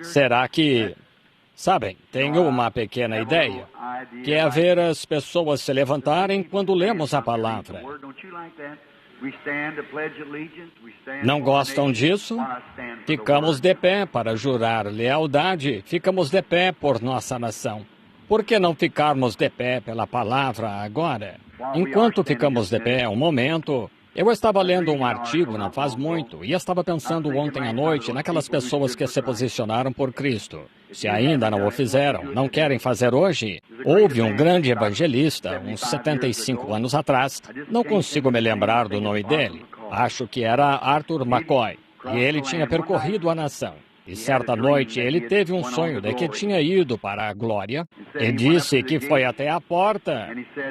Será que... Sabem, tenho uma pequena ideia, que é ver as pessoas se levantarem quando lemos a palavra. Não gostam disso? Ficamos de pé para jurar lealdade, ficamos de pé por nossa nação. Por que não ficarmos de pé pela palavra agora? Enquanto ficamos de pé um momento... Eu estava lendo um artigo não faz muito e estava pensando ontem à noite naquelas pessoas que se posicionaram por Cristo. Se ainda não o fizeram, não querem fazer hoje? Houve um grande evangelista, uns 75 anos atrás, não consigo me lembrar do nome dele. Acho que era Arthur McCoy, e ele tinha percorrido a nação. E certa noite ele teve um sonho de que tinha ido para a glória e disse que foi até a porta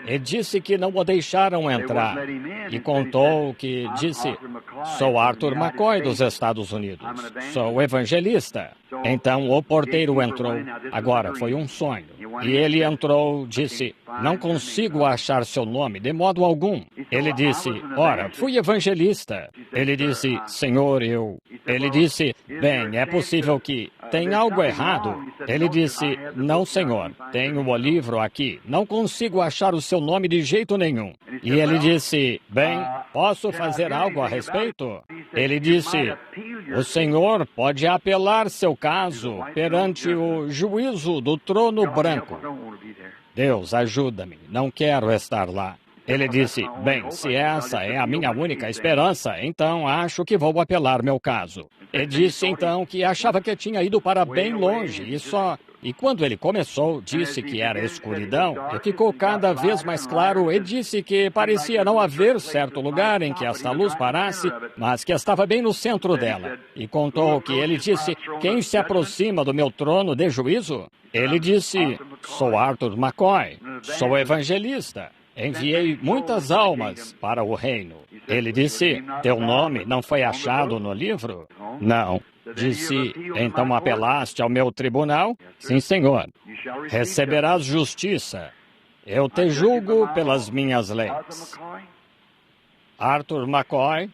e disse que não o deixaram entrar. E contou que disse, sou Arthur McCoy dos Estados Unidos, sou evangelista. Então o porteiro entrou, agora foi um sonho. E ele entrou, disse, não consigo achar seu nome de modo algum. Ele disse, ora, fui evangelista. Ele disse, Senhor, eu... Ele disse, bem, é possível que tem algo errado. Ele disse, não, senhor, tenho o livro aqui, não consigo achar o seu nome de jeito nenhum. E ele disse, bem, posso fazer algo a respeito? Ele disse, o senhor pode apelar seu caso perante o juízo do trono branco. Deus, ajuda-me, não quero estar lá. Ele disse, bem, se essa é a minha única esperança, então acho que vou apelar meu caso. Ele disse então que achava que tinha ido para bem longe e quando ele começou, disse que era escuridão e ficou cada vez mais claro e disse que parecia não haver certo lugar em que esta luz parasse, mas que estava bem no centro dela. E contou que ele disse, quem se aproxima do meu trono de juízo? Ele disse, sou Arthur McCoy, sou evangelista. Enviei muitas almas para o reino. Ele disse, teu nome não foi achado no livro? Não. Disse, então apelaste ao meu tribunal? Sim, senhor. Receberás justiça. Eu te julgo pelas minhas leis. Arthur McCoy,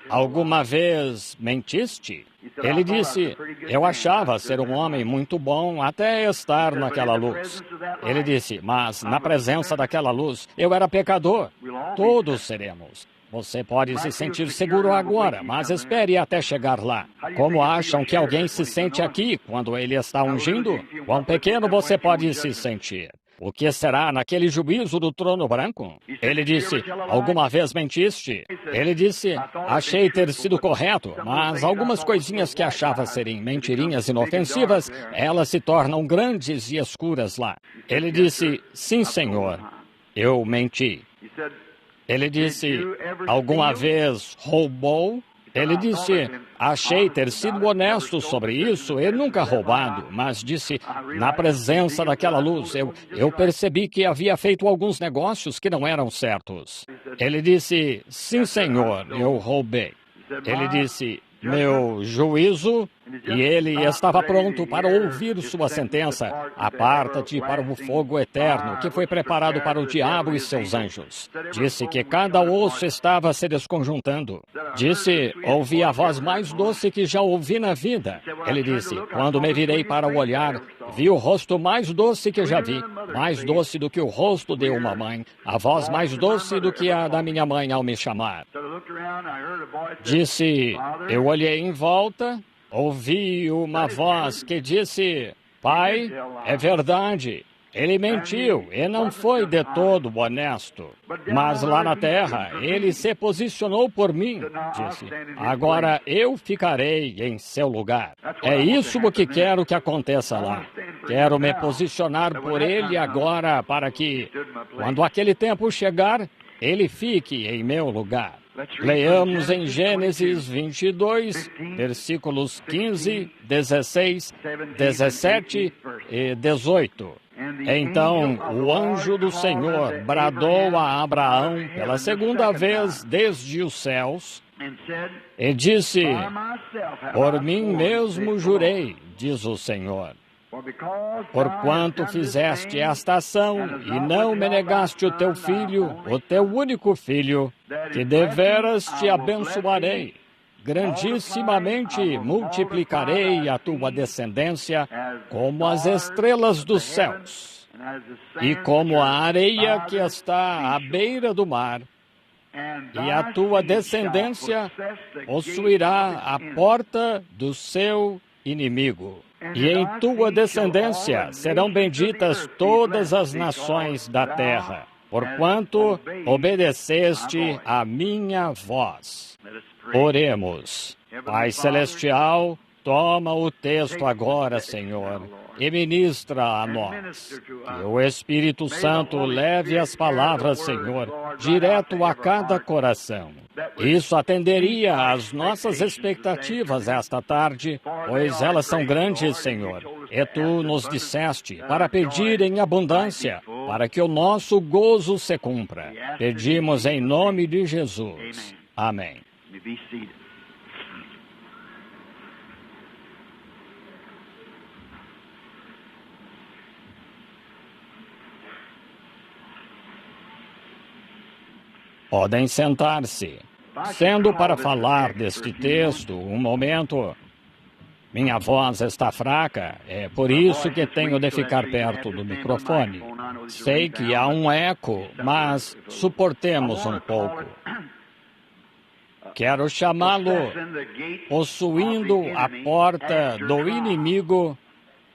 alguma vez mentiste? Ele disse, eu achava ser um homem muito bom até estar naquela luz. Ele disse, mas na presença daquela luz, eu era pecador. Todos seremos. Você pode se sentir seguro agora, mas espere até chegar lá. Como acham que alguém se sente aqui quando ele está ungindo? Quão pequeno você pode se sentir? O que será naquele juízo do trono branco? Ele disse, alguma vez mentiste? Ele disse, achei ter sido correto, mas algumas coisinhas que achava serem mentirinhas inofensivas, elas se tornam grandes e escuras lá. Ele disse, sim, senhor, eu menti. Ele disse, alguma vez roubou? Ele disse, achei ter sido honesto sobre isso e nunca roubado, mas disse, na presença daquela luz, eu percebi que havia feito alguns negócios que não eram certos. Ele disse, sim, senhor, eu roubei. Ele disse, meu juízo, e ele estava pronto para ouvir sua sentença. Aparta-te para o fogo eterno, que foi preparado para o diabo e seus anjos. Disse que cada osso estava se desconjuntando. Disse, ouvi a voz mais doce que já ouvi na vida. Ele disse, quando me virei para o olhar, vi o rosto mais doce que já vi, mais doce do que o rosto de uma mãe, a voz mais doce do que a da minha mãe ao me chamar. Disse, eu olhei em volta, ouvi uma voz que disse, Pai, é verdade, ele mentiu e não foi de todo honesto. Mas lá na terra, ele se posicionou por mim, disse, agora eu ficarei em seu lugar. É isso o que quero que aconteça lá. Quero me posicionar por ele agora para que, quando aquele tempo chegar, ele fique em meu lugar. Leiamos em Gênesis 22, versículos 15, 16, 17 e 18. Então o anjo do Senhor bradou a Abraão pela segunda vez desde os céus e disse, por mim mesmo jurei, diz o Senhor. Porquanto fizeste esta ação e não me negaste o teu filho, o teu único filho, que deveras te abençoarei, grandissimamente multiplicarei a tua descendência como as estrelas dos céus e como a areia que está à beira do mar. E a tua descendência possuirá a porta do seu inimigo. E em tua descendência serão benditas todas as nações da terra, porquanto obedeceste a minha voz. Oremos. Pai Celestial, toma o texto agora, Senhor, e ministra a nós. Que o Espírito Santo leve as palavras, Senhor, direto a cada coração. Isso atenderia às nossas expectativas esta tarde, pois elas são grandes, Senhor. E Tu nos disseste para pedir em abundância, para que o nosso gozo se cumpra. Pedimos em nome de Jesus. Amém. Podem sentar-se. Sendo para falar deste texto um momento, minha voz está fraca, é por isso que tenho de ficar perto do microfone. Sei que há um eco, mas suportemos um pouco. Quero chamá-lo possuindo a porta do inimigo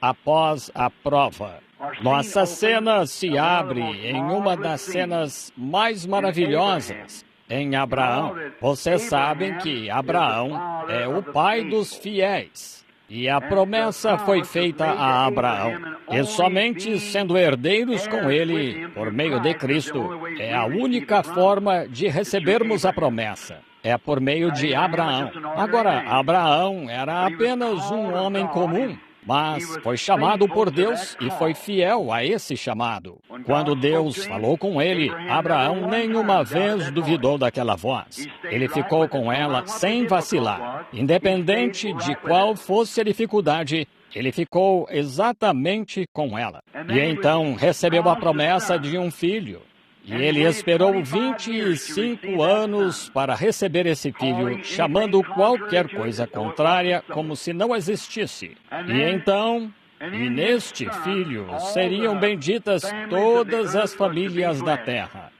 após a prova. Nossa cena se abre em uma das cenas mais maravilhosas em Abraão. Vocês sabem que Abraão é o pai dos fiéis. E a promessa foi feita a Abraão. E somente sendo herdeiros com ele, por meio de Cristo, é a única forma de recebermos a promessa. É por meio de Abraão. Agora, Abraão era apenas um homem comum, mas foi chamado por Deus e foi fiel a esse chamado. Quando Deus falou com ele, Abraão nenhuma vez duvidou daquela voz. Ele ficou com ela sem vacilar. Independente de qual fosse a dificuldade, ele ficou exatamente com ela. E então recebeu a promessa de um filho. E ele esperou 25 anos para receber esse filho, chamando qualquer coisa contrária como se não existisse. E então, e neste filho seriam benditas todas as famílias da terra.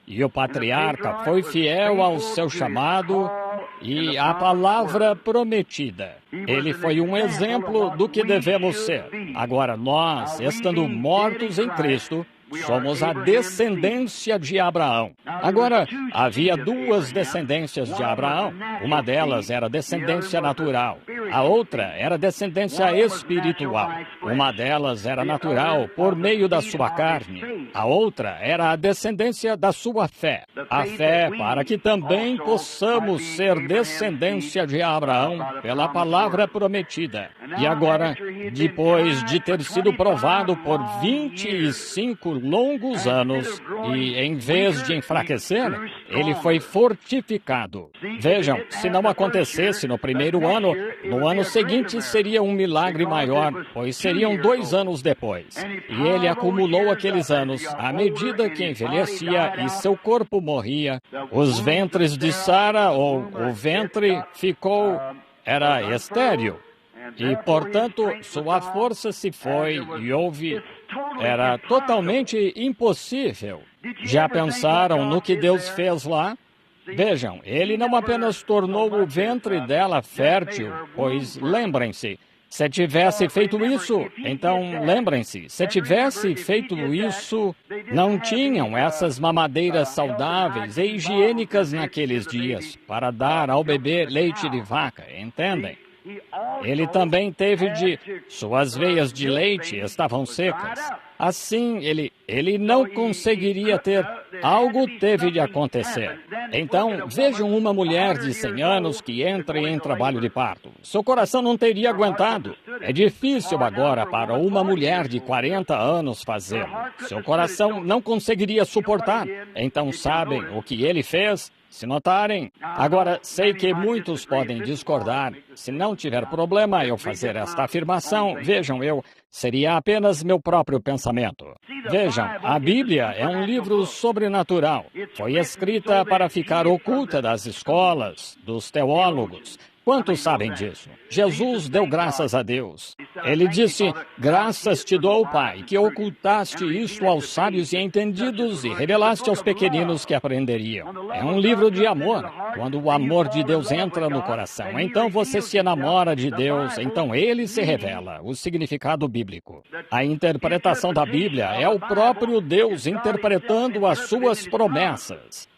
E o patriarca foi fiel ao seu chamado e à palavra prometida. Ele foi um exemplo do que devemos ser. Agora, nós, estando mortos em Cristo, somos a descendência de Abraão. Agora, havia duas descendências de Abraão. Uma delas era descendência natural. A outra era descendência espiritual. Uma delas era natural por meio da sua carne. A outra era a descendência da sua fé. A fé para que também possamos ser descendência de Abraão pela palavra prometida. E agora, depois de ter sido provado por 25 longos anos, e em vez de enfraquecer, ele foi fortificado. Vejam, se não acontecesse no primeiro ano, no ano seguinte seria um milagre maior, pois seriam 2 anos depois. E ele acumulou aqueles anos à medida que envelhecia e seu corpo morria. Os ventres de Sara, ou o ventre, era estéril. E, portanto, sua força se foi e era totalmente impossível. Já pensaram no que Deus fez lá? Vejam, ele não apenas tornou o ventre dela fértil, pois lembrem-se, se tivesse feito isso, então lembrem-se, se tivesse feito isso, não tinham essas mamadeiras saudáveis e higiênicas naqueles dias para dar ao bebê leite de vaca, entendem? Ele também teve suas veias de leite estavam secas. Assim, ele não conseguiria ter. Algo teve de acontecer. Então, vejam uma mulher de 100 anos que entra em trabalho de parto. Seu coração não teria aguentado. É difícil agora para uma mulher de 40 anos fazê-lo. Seu coração não conseguiria suportar. Então, sabem o que ele fez? Se notarem, agora sei que muitos podem discordar. Se não tiver problema eu fazer esta afirmação, vejam, seria apenas meu próprio pensamento. Vejam, a Bíblia é um livro sobrenatural. Foi escrita para ficar oculta das escolas, dos teólogos. Quantos sabem disso? Jesus deu graças a Deus. Ele disse, graças te dou, Pai, que ocultaste isso aos sábios e entendidos e revelaste aos pequeninos que aprenderiam. É um livro de amor. Quando o amor de Deus entra no coração, então você se enamora de Deus, então Ele se revela, o significado bíblico. A interpretação da Bíblia é o próprio Deus interpretando as suas promessas.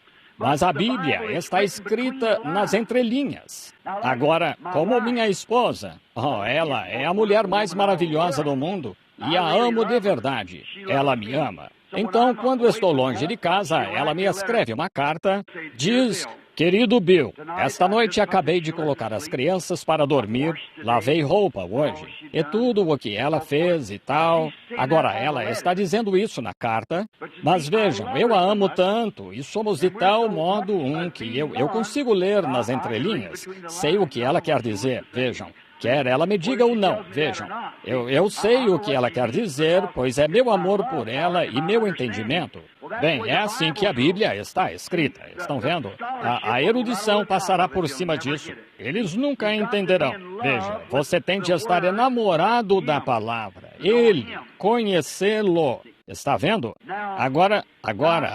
Mas a Bíblia está escrita nas entrelinhas. Agora, como minha esposa, ela é a mulher mais maravilhosa do mundo e a amo de verdade. Ela me ama. Então, quando estou longe de casa, ela me escreve uma carta, diz... Querido Bill, esta noite acabei de colocar as crianças para dormir, lavei roupa hoje, e tudo o que ela fez e tal. Agora, ela está dizendo isso na carta, mas vejam, eu a amo tanto e somos de tal modo que eu consigo ler nas entrelinhas, sei o que ela quer dizer, vejam. Quer ela me diga ou não, vejam, eu sei o que ela quer dizer, pois é meu amor por ela e meu entendimento. Bem, é assim que a Bíblia está escrita, estão vendo? A erudição passará por cima disso. Eles nunca entenderão. Veja, você tem de estar enamorado da palavra, conhecê-lo. Está vendo? Agora,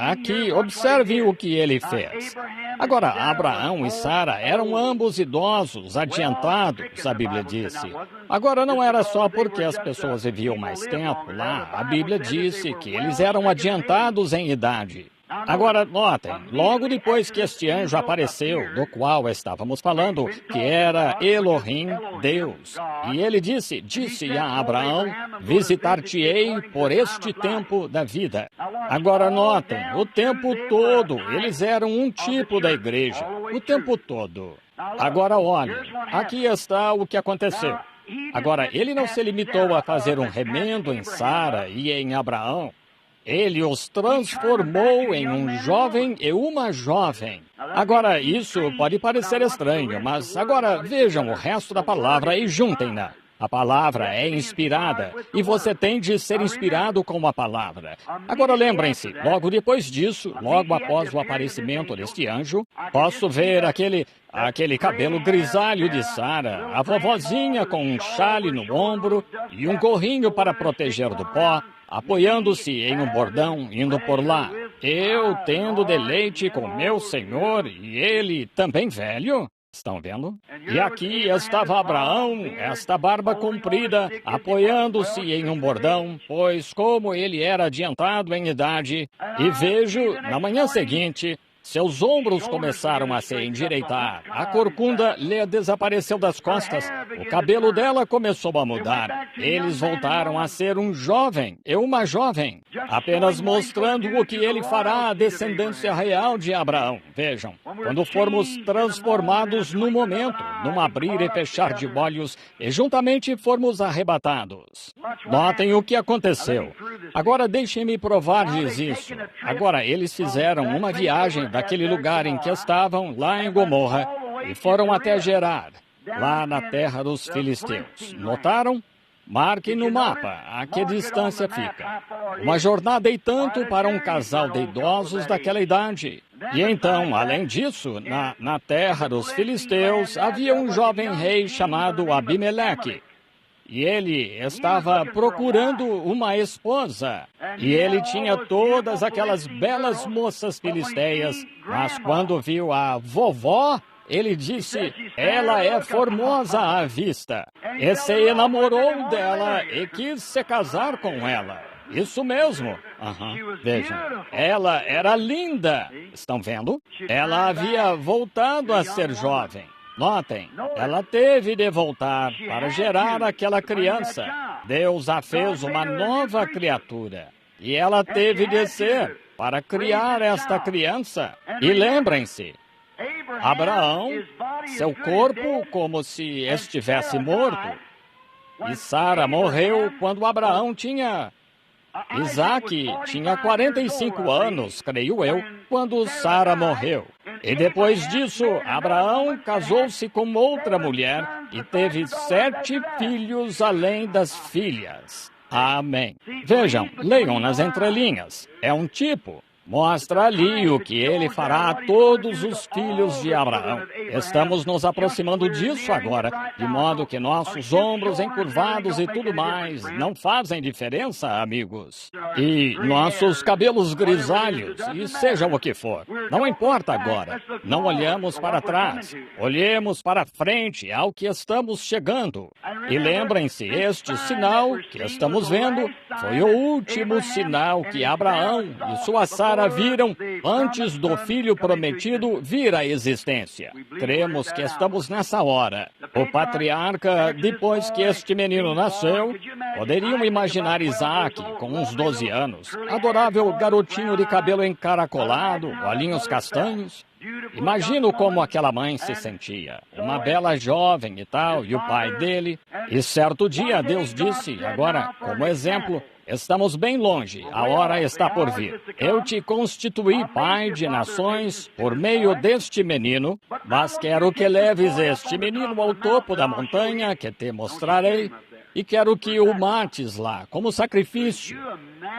aqui, observe o que ele fez. Agora, Abraão e Sara eram ambos idosos, adiantados, a Bíblia disse. Agora, não era só porque as pessoas viviam mais tempo lá. A Bíblia disse que eles eram adiantados em idade. Agora, notem, logo depois que este anjo apareceu, do qual estávamos falando, que era Elohim, Deus, e ele disse a Abraão, visitar-te-ei por este tempo da vida. Agora, notem, o tempo todo, eles eram um tipo da igreja, o tempo todo. Agora, olhem, aqui está o que aconteceu. Agora, ele não se limitou a fazer um remendo em Sara e em Abraão. Ele os transformou em um jovem e uma jovem. Agora, isso pode parecer estranho, mas agora vejam o resto da palavra e juntem-na. A palavra é inspirada e você tem de ser inspirado com a palavra. Agora lembrem-se, logo depois disso, logo após o aparecimento deste anjo, posso ver aquele cabelo grisalho de Sara, a vovozinha com um chale no ombro e um gorrinho para proteger do pó, apoiando-se em um bordão, indo por lá. Eu tendo deleite com meu Senhor e ele também velho. Estão vendo? E aqui estava Abraão, esta barba comprida, apoiando-se em um bordão, pois como ele era adiantado em idade, e vejo, na manhã seguinte, seus ombros começaram a se endireitar, a corcunda lhe desapareceu das costas, o cabelo dela começou a mudar. Eles voltaram a ser um jovem e uma jovem, apenas mostrando o que ele fará à descendência real de Abraão. Vejam, quando formos transformados no momento, num abrir e fechar de olhos, e juntamente formos arrebatados. Notem o que aconteceu. Agora deixem-me provar-lhes isso. Agora, eles fizeram uma viagem daquele lugar em que estavam, lá em Gomorra, e foram até Gerar, lá na terra dos filisteus. Notaram? Marquem no mapa a que distância fica. Uma jornada e tanto para um casal de idosos daquela idade. E então, além disso, na terra dos filisteus, havia um jovem rei chamado Abimeleque. E ele estava procurando uma esposa. E ele tinha todas aquelas belas moças filisteias. Mas quando viu a vovó, ele disse, ela é formosa à vista. E se enamorou dela e quis se casar com ela. Isso mesmo. Vejam, ela era linda. Estão vendo? Ela havia voltado a ser jovem. Notem, ela teve de voltar para gerar aquela criança. Deus a fez uma nova criatura. E ela teve de ser para criar esta criança. E lembrem-se, Abraão, seu corpo como se estivesse morto. E Sara morreu quando Abraão tinha... Isaac tinha 45 anos, creio eu, quando Sara morreu. E depois disso, Abraão casou-se com outra mulher e teve 7 filhos além das filhas. Amém. Vejam, leiam nas entrelinhas. É um tipo. Mostra ali o que ele fará a todos os filhos de Abraão. Estamos nos aproximando disso agora, de modo que nossos ombros encurvados e tudo mais não fazem diferença, amigos. E nossos cabelos grisalhos, e seja o que for, não importa agora. Não olhamos para trás, olhemos para frente ao que estamos chegando. E lembrem-se, este sinal que estamos vendo foi o último sinal que Abraão e sua Sara viram antes do filho prometido vir à existência. Cremos que estamos nessa hora. O patriarca, depois que este menino nasceu, poderiam imaginar Isaac com uns 12 anos, adorável garotinho de cabelo encaracolado, olhinhos castanhos. Imagino como aquela mãe se sentia, uma bela jovem e tal, e o pai dele. E certo dia Deus disse, agora, como exemplo, estamos bem longe, a hora está por vir. Eu te constituí pai de nações por meio deste menino, mas quero que leves este menino ao topo da montanha que te mostrarei, e quero que o mates lá, como sacrifício.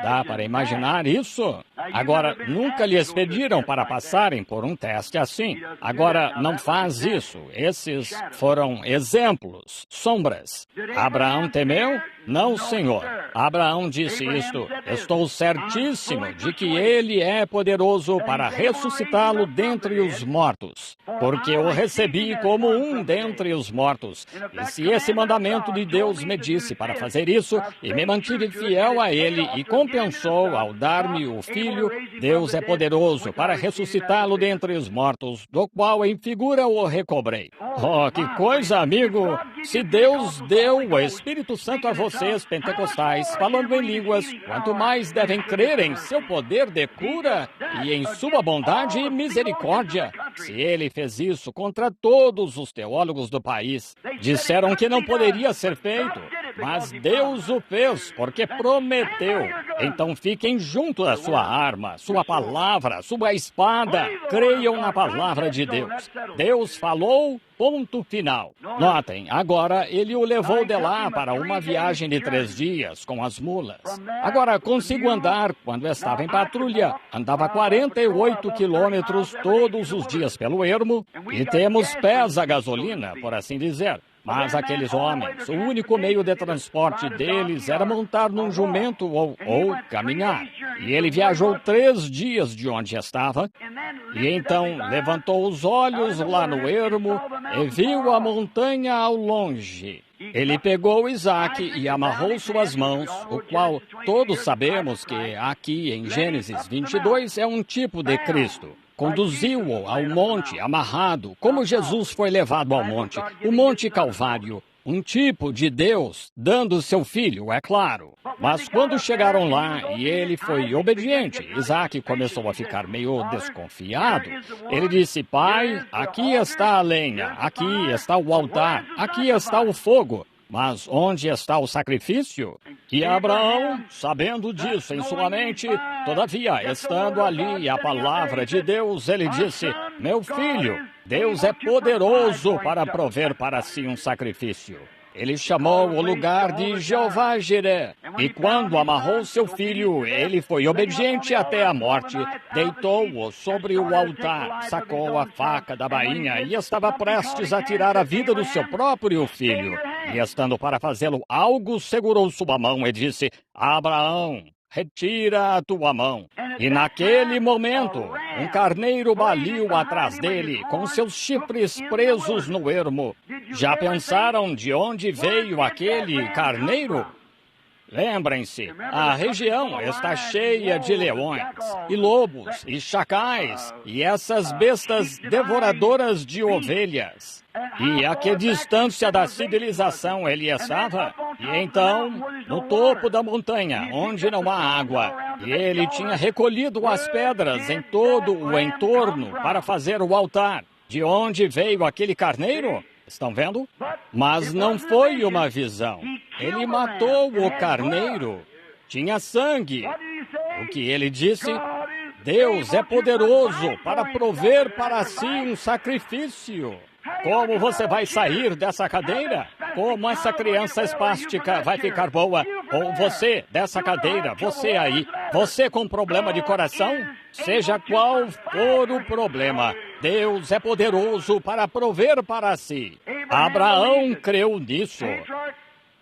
Dá para imaginar isso? Agora, nunca lhes pediram para passarem por um teste assim. Agora, não faz isso. Esses foram exemplos, sombras. Abraão temeu? Não, Senhor. Abraão disse isto: estou certíssimo de que ele é poderoso para ressuscitá-lo dentre os mortos, porque eu recebi como um dentre os mortos. E se esse mandamento de Deus me disse para fazer isso, e me mantive fiel a ele e compensou ao dar-me o filho, Deus é poderoso para ressuscitá-lo dentre os mortos, do qual em figura o recobrei. Oh, que coisa, amigo! Se Deus deu o Espírito Santo a vocês, pentecostais, falando em línguas, quanto mais devem crer em seu poder de cura e em sua bondade e misericórdia. Se ele fez isso contra todos os teólogos do país, disseram que não poderia ser feito, mas Deus o fez porque prometeu. Então fiquem junto da sua arma, sua palavra, sua espada. Creiam na palavra de Deus. Deus falou, ponto final. Notem, agora ele o levou de lá para uma viagem de 3 dias com as mulas. Agora consigo andar quando estava em patrulha. Andava 48 quilômetros todos os dias pelo ermo e temos pés a gasolina, por assim dizer. Mas aqueles homens, o único meio de transporte deles era montar num jumento ou caminhar. E ele viajou 3 dias de onde estava, e então levantou os olhos lá no ermo e viu a montanha ao longe. Ele pegou Isaac e amarrou suas mãos, o qual todos sabemos que aqui em Gênesis 22 é um tipo de Cristo. Conduziu-o ao monte amarrado, como Jesus foi levado ao monte, o Monte Calvário, um tipo de Deus, dando seu filho, é claro. Mas quando chegaram lá e ele foi obediente, Isaac começou a ficar meio desconfiado. Ele disse: Pai, aqui está a lenha, aqui está o altar, aqui está o fogo. Mas onde está o sacrifício? E Abraão, sabendo disso em sua mente, todavia, estando ali a palavra de Deus, ele disse: Meu filho, Deus é poderoso para prover para si um sacrifício. Ele chamou o lugar de Jeová Jiré. E quando amarrou seu filho, ele foi obediente até a morte, deitou-o sobre o altar, sacou a faca da bainha e estava prestes a tirar a vida do seu próprio filho. E estando para fazê-lo, algo segurou sua mão e disse: Abraão, retira a tua mão. E naquele momento, um carneiro baliu atrás dele, com seus chifres presos no ermo. Já pensaram de onde veio aquele carneiro? Lembrem-se, a região está cheia de leões, e lobos, e chacais, e essas bestas devoradoras de ovelhas. E a que distância da civilização ele estava? E então, no topo da montanha, onde não há água, e ele tinha recolhido as pedras em todo o entorno para fazer o altar. De onde veio aquele carneiro? Estão vendo? Mas não foi uma visão. Ele matou o carneiro. Tinha sangue. O que ele disse? Deus é poderoso para prover para si um sacrifício. Como você vai sair dessa cadeira? Como essa criança espástica vai ficar boa? Ou você, dessa cadeira, você aí, você com problema de coração? Seja qual for o problema, Deus é poderoso para prover para si. Abraão creu nisso.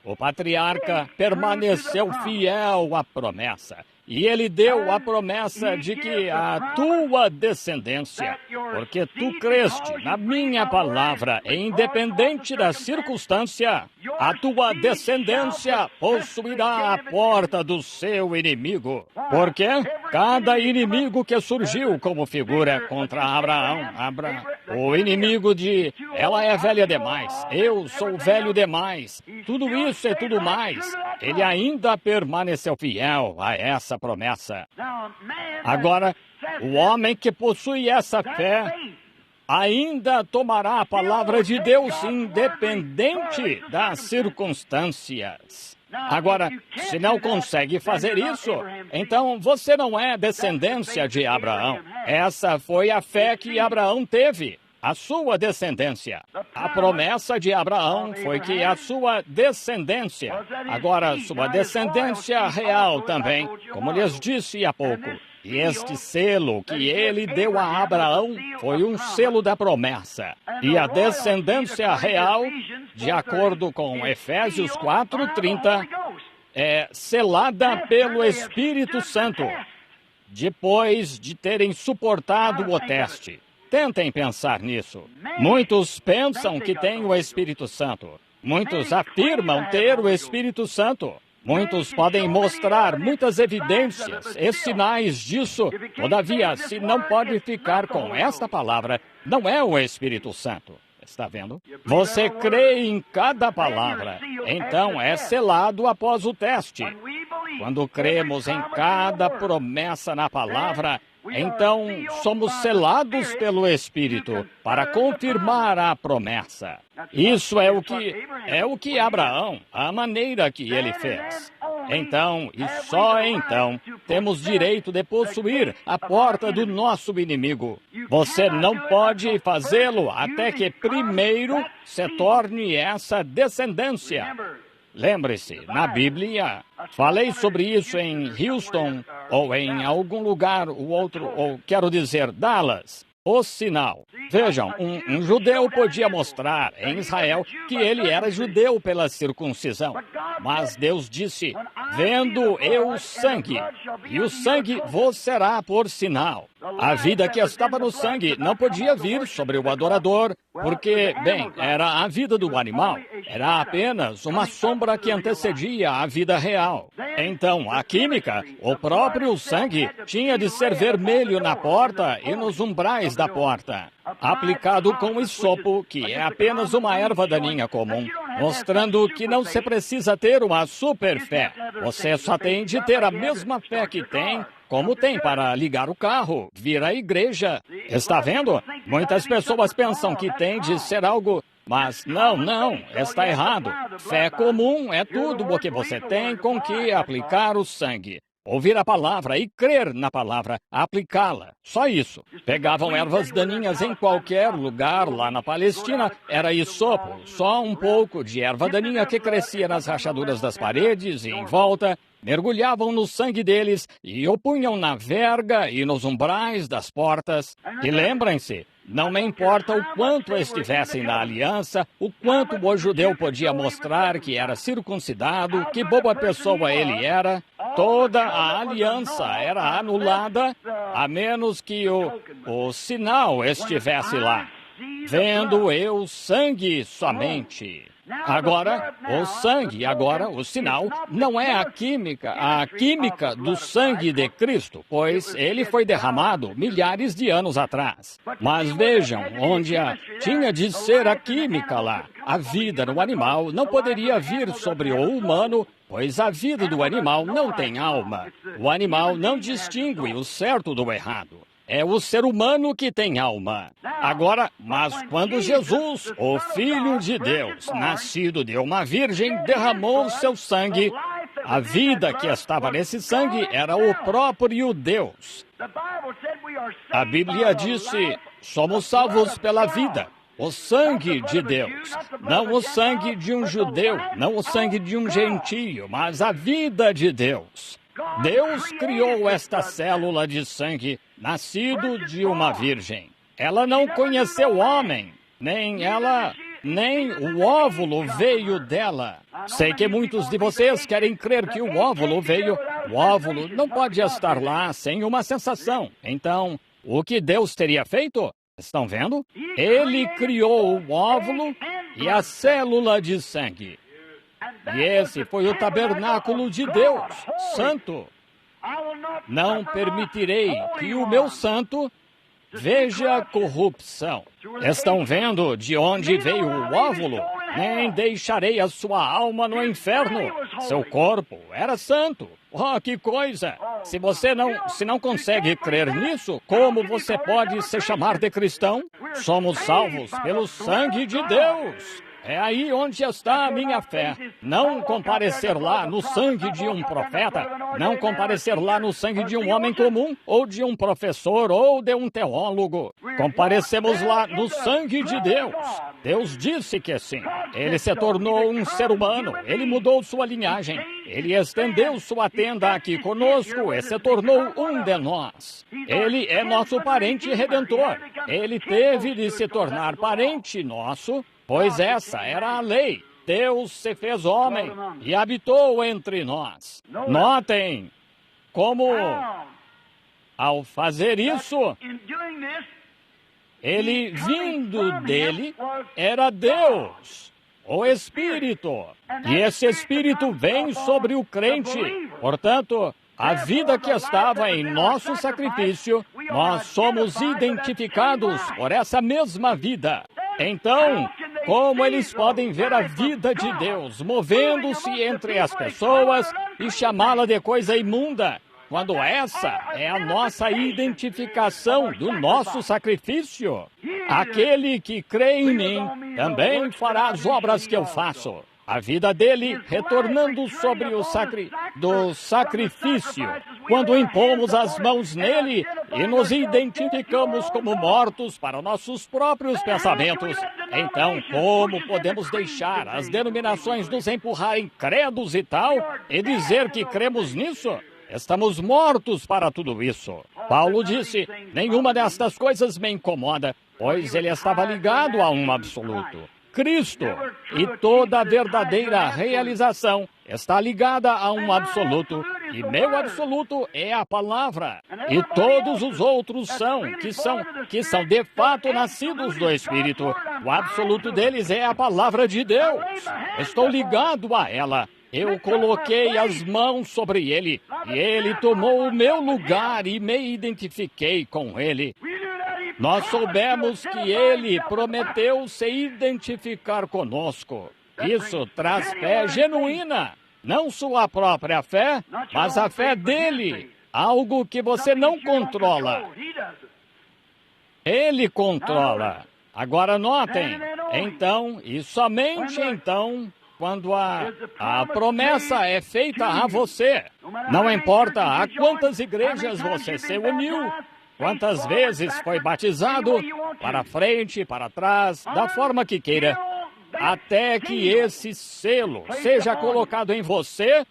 O patriarca permaneceu fiel à promessa. E ele deu a promessa de que a tua descendência, porque tu creste na minha palavra, independente da circunstância, a tua descendência possuirá a porta do seu inimigo. Porque cada inimigo que surgiu como figura contra Abraão, o inimigo de ela é velha demais, eu sou velho demais, tudo isso e tudo mais, ele ainda permaneceu fiel a essa promessa. Agora, o homem que possui essa fé ainda tomará a palavra de Deus independente das circunstâncias. Agora, se não consegue fazer isso, então você não é descendência de Abraão. Essa foi a fé que Abraão teve. A sua descendência. A promessa de Abraão foi que a sua descendência, agora sua descendência real também, como lhes disse há pouco. E este selo que ele deu a Abraão foi um selo da promessa. E a descendência real, de acordo com Efésios 4:30, é selada pelo Espírito Santo, depois de terem suportado o teste. Tentem pensar nisso. Muitos pensam que têm o Espírito Santo. Muitos afirmam ter o Espírito Santo. Muitos podem mostrar muitas evidências e sinais disso. Todavia, se não pode ficar com esta palavra, não é o Espírito Santo. Está vendo? Você crê em cada palavra, então é selado após o teste. Quando cremos em cada promessa na palavra, então somos selados pelo Espírito para confirmar a promessa. Isso é o que Abraão, a maneira que ele fez. Então, e só então, temos direito de possuir a porta do nosso inimigo. Você não pode fazê-lo até que primeiro se torne essa descendência. Lembre-se, na Bíblia, falei sobre isso em Houston, ou em algum lugar, ou quero dizer, Dallas. O sinal. Vejam, um judeu podia mostrar em Israel que ele era judeu pela circuncisão. Mas Deus disse, vendo eu o sangue, e o sangue vos será por sinal. A vida que estava no sangue não podia vir sobre o adorador, porque, bem, era a vida do animal. Era apenas uma sombra que antecedia a vida real. Então, a química, o próprio sangue, tinha de ser vermelho na porta e nos umbrais da porta, aplicado com hisopo, que é apenas uma erva daninha comum, mostrando que não se precisa ter uma super fé. Você só tem de ter a mesma fé que tem, como tem para ligar o carro, vir à igreja. Está vendo? Muitas pessoas pensam que tem de ser algo, mas não, está errado. Fé comum é tudo o que você tem com que aplicar o sangue. Ouvir a palavra e crer na palavra, aplicá-la. Só isso. Pegavam ervas daninhas em qualquer lugar lá na Palestina, era hisopo, só um pouco de erva daninha que crescia nas rachaduras das paredes e em volta, mergulhavam no sangue deles e o punham na verga e nos umbrais das portas. E lembrem-se, não me importa o quanto estivessem na aliança, o quanto o judeu podia mostrar que era circuncidado, que boa pessoa ele era, toda a aliança era anulada, a menos que o sinal estivesse lá. Vendo eu sangue somente. Agora, o sangue, o sinal, não é a química do sangue de Cristo, pois ele foi derramado milhares de anos atrás. Mas vejam, onde tinha de ser a química lá. A vida no animal não poderia vir sobre o humano, pois a vida do animal não tem alma. O animal não distingue o certo do errado. É o ser humano que tem alma. Agora, mas quando Jesus, o Filho de Deus, nascido de uma virgem, derramou seu sangue, A vida que estava nesse sangue era o próprio Deus. A Bíblia disse, somos salvos pela vida. O sangue de Deus, não o sangue de um judeu, não o sangue de um gentio, mas a vida de Deus. Deus criou esta célula de sangue, nascido de uma virgem. Ela não conheceu o homem, nem o óvulo veio dela. Sei que muitos de vocês querem crer que o óvulo veio. O óvulo não pode estar lá sem uma sensação. Então, o que Deus teria feito? Estão vendo? Ele criou o óvulo e a célula de sangue. E esse foi o tabernáculo de Deus, santo. Não permitirei que o meu santo veja corrupção. Estão vendo de onde veio o óvulo? Nem deixarei a sua alma no inferno. Seu corpo era santo. Oh, que coisa! Se você não consegue crer nisso, como você pode se chamar de cristão? Somos salvos pelo sangue de Deus. É aí onde está a minha fé. Não comparecer lá no sangue de um profeta, não comparecer lá no sangue de um homem comum, ou de um professor, ou de um teólogo. Comparecemos lá no sangue de Deus. Deus disse que sim. Ele se tornou um ser humano, ele mudou sua linhagem, ele estendeu sua tenda aqui conosco e se tornou um de nós. Ele é nosso parente redentor. Ele teve de se tornar parente nosso, pois essa era a lei. Deus se fez homem e habitou entre nós. Notem como, ao fazer isso, ele vindo dele era Deus, o Espírito. E esse Espírito vem sobre o crente. Portanto, a vida que estava em nosso sacrifício, nós somos identificados por essa mesma vida. Então, como eles podem ver a vida de Deus movendo-se entre as pessoas e chamá-la de coisa imunda, quando essa é a nossa identificação do nosso sacrifício? Aquele que crê em mim também fará as obras que eu faço. A vida dele retornando sobre o sacrifício, quando impomos as mãos nele e nos identificamos como mortos para nossos próprios pensamentos. Então, como podemos deixar as denominações nos empurrarem credos e tal e dizer que cremos nisso? Estamos mortos para tudo isso. Paulo disse, nenhuma destas coisas me incomoda, pois ele estava ligado a um absoluto. Cristo, e toda a verdadeira realização está ligada a um absoluto, e meu absoluto é a palavra, e todos os outros que são de fato nascidos do Espírito. O absoluto deles é a palavra de Deus. Estou ligado a ela. Eu coloquei as mãos sobre ele, e ele tomou o meu lugar e me identifiquei com ele. Nós soubemos que ele prometeu se identificar conosco. Isso traz fé genuína, não sua própria fé, mas a fé dele, algo que você não controla. Ele controla. Agora notem, então, e somente então, quando a promessa é feita a você, não importa a quantas igrejas você se uniu, quantas vezes foi batizado, para frente, para trás, da forma que queira, até que esse selo seja colocado em você,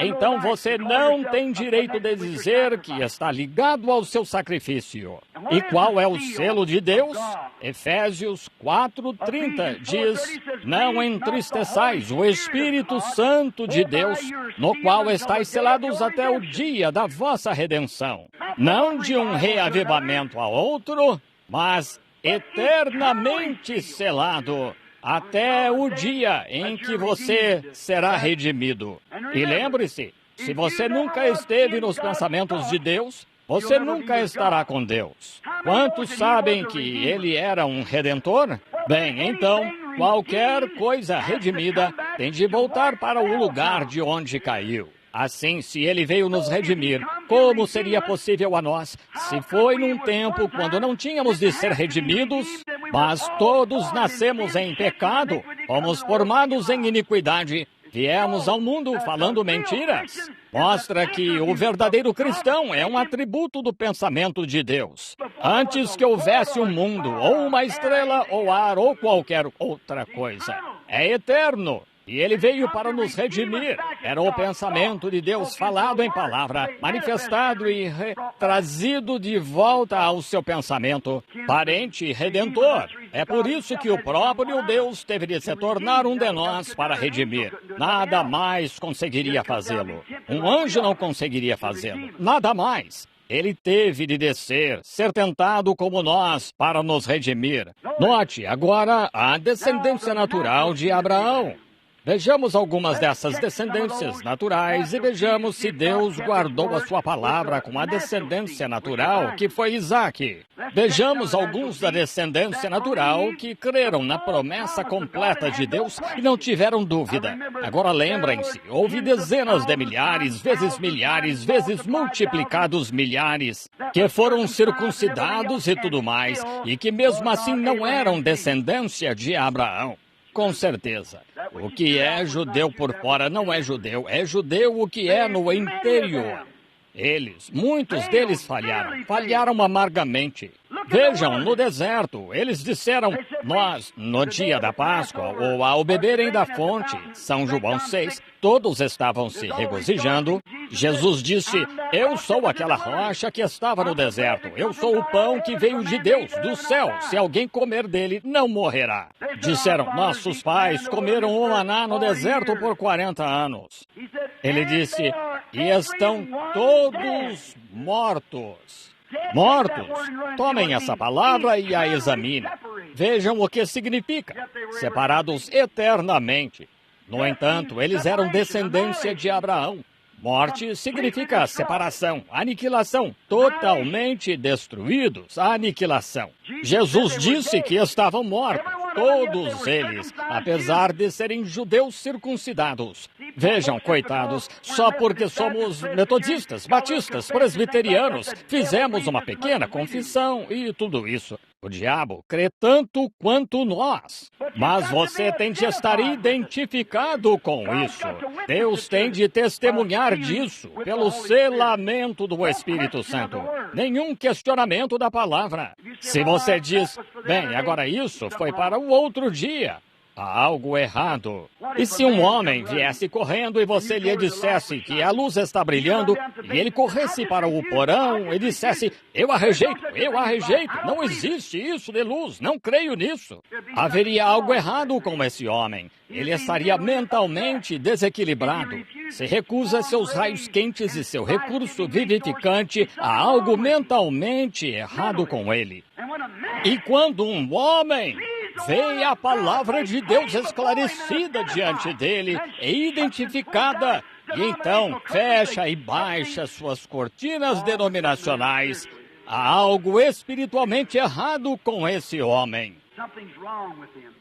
então você não tem direito de dizer que está ligado ao seu sacrifício. E qual é o selo de Deus? Efésios 4:30 diz, não entristeçais o Espírito Santo de Deus, no qual estáis selados até o dia da vossa redenção. Não de um reavivamento a outro, mas eternamente selado, até o dia em que você será redimido. E lembre-se, se você nunca esteve nos pensamentos de Deus, você nunca estará com Deus. Quantos sabem que ele era um redentor? Bem, então, qualquer coisa redimida tem de voltar para o lugar de onde caiu. Assim, se ele veio nos redimir, como seria possível a nós, se foi num tempo quando não tínhamos de ser redimidos, mas todos nascemos em pecado, fomos formados em iniquidade, Viemos ao mundo falando mentiras. Mostra que o verdadeiro cristão é um atributo do pensamento de Deus. Antes que houvesse um mundo, ou uma estrela, ou ar, ou qualquer outra coisa. É eterno. E ele veio para nos redimir. Era o pensamento de Deus falado em palavra, manifestado e trazido de volta ao seu pensamento. Parente redentor. É por isso que o próprio Deus teve de se tornar um de nós para redimir. Nada mais conseguiria fazê-lo. Um anjo não conseguiria fazê-lo. Nada mais. Ele teve de descer, ser tentado como nós, para nos redimir. Note agora a descendência natural de Abraão. Vejamos algumas dessas descendências naturais e vejamos se Deus guardou a sua palavra com a descendência natural, que foi Isaque. Vejamos alguns da descendência natural que creram na promessa completa de Deus e não tiveram dúvida. Agora lembrem-se, houve dezenas de milhares, vezes multiplicados milhares, que foram circuncidados e tudo mais, e que mesmo assim não eram descendência de Abraão. Com certeza. O que é judeu por fora não é judeu o que é no interior. Muitos deles falharam amargamente. Vejam, no deserto, eles disseram, nós, no dia da Páscoa, ou ao beberem da fonte, São João 6, todos estavam se regozijando. Jesus disse, eu sou aquela rocha que estava no deserto, eu sou o pão que veio de Deus, do céu, se alguém comer dele, não morrerá. Disseram, nossos pais comeram o maná no deserto por 40 anos. Ele disse, e estão todos mortos. Mortos. Tomem essa palavra e a examinem. Vejam o que significa. Separados eternamente. No entanto, eles eram descendência de Abraão. Morte significa separação, aniquilação, totalmente destruídos, aniquilação. Jesus disse que estavam mortos, todos eles, apesar de serem judeus circuncidados. Vejam, coitados, só porque somos metodistas, batistas, presbiterianos, fizemos uma pequena confissão e tudo isso. O diabo crê tanto quanto nós, mas você tem de estar identificado com isso. Deus tem de testemunhar disso pelo selamento do Espírito Santo. Nenhum questionamento da palavra. Se você diz, bem, agora isso foi para o outro dia, há algo errado. E se um homem viesse correndo e você lhe dissesse que a luz está brilhando, e ele corresse para o porão e dissesse, eu a rejeito, não existe isso de luz, não creio nisso. Haveria algo errado com esse homem. Ele estaria mentalmente desequilibrado. Se recusa seus raios quentes e seu recurso vivificante, há algo mentalmente errado com ele. E quando um homem vê a palavra de Deus esclarecida diante dele e identificada, e então fecha e baixa suas cortinas denominacionais, há algo espiritualmente errado com esse homem.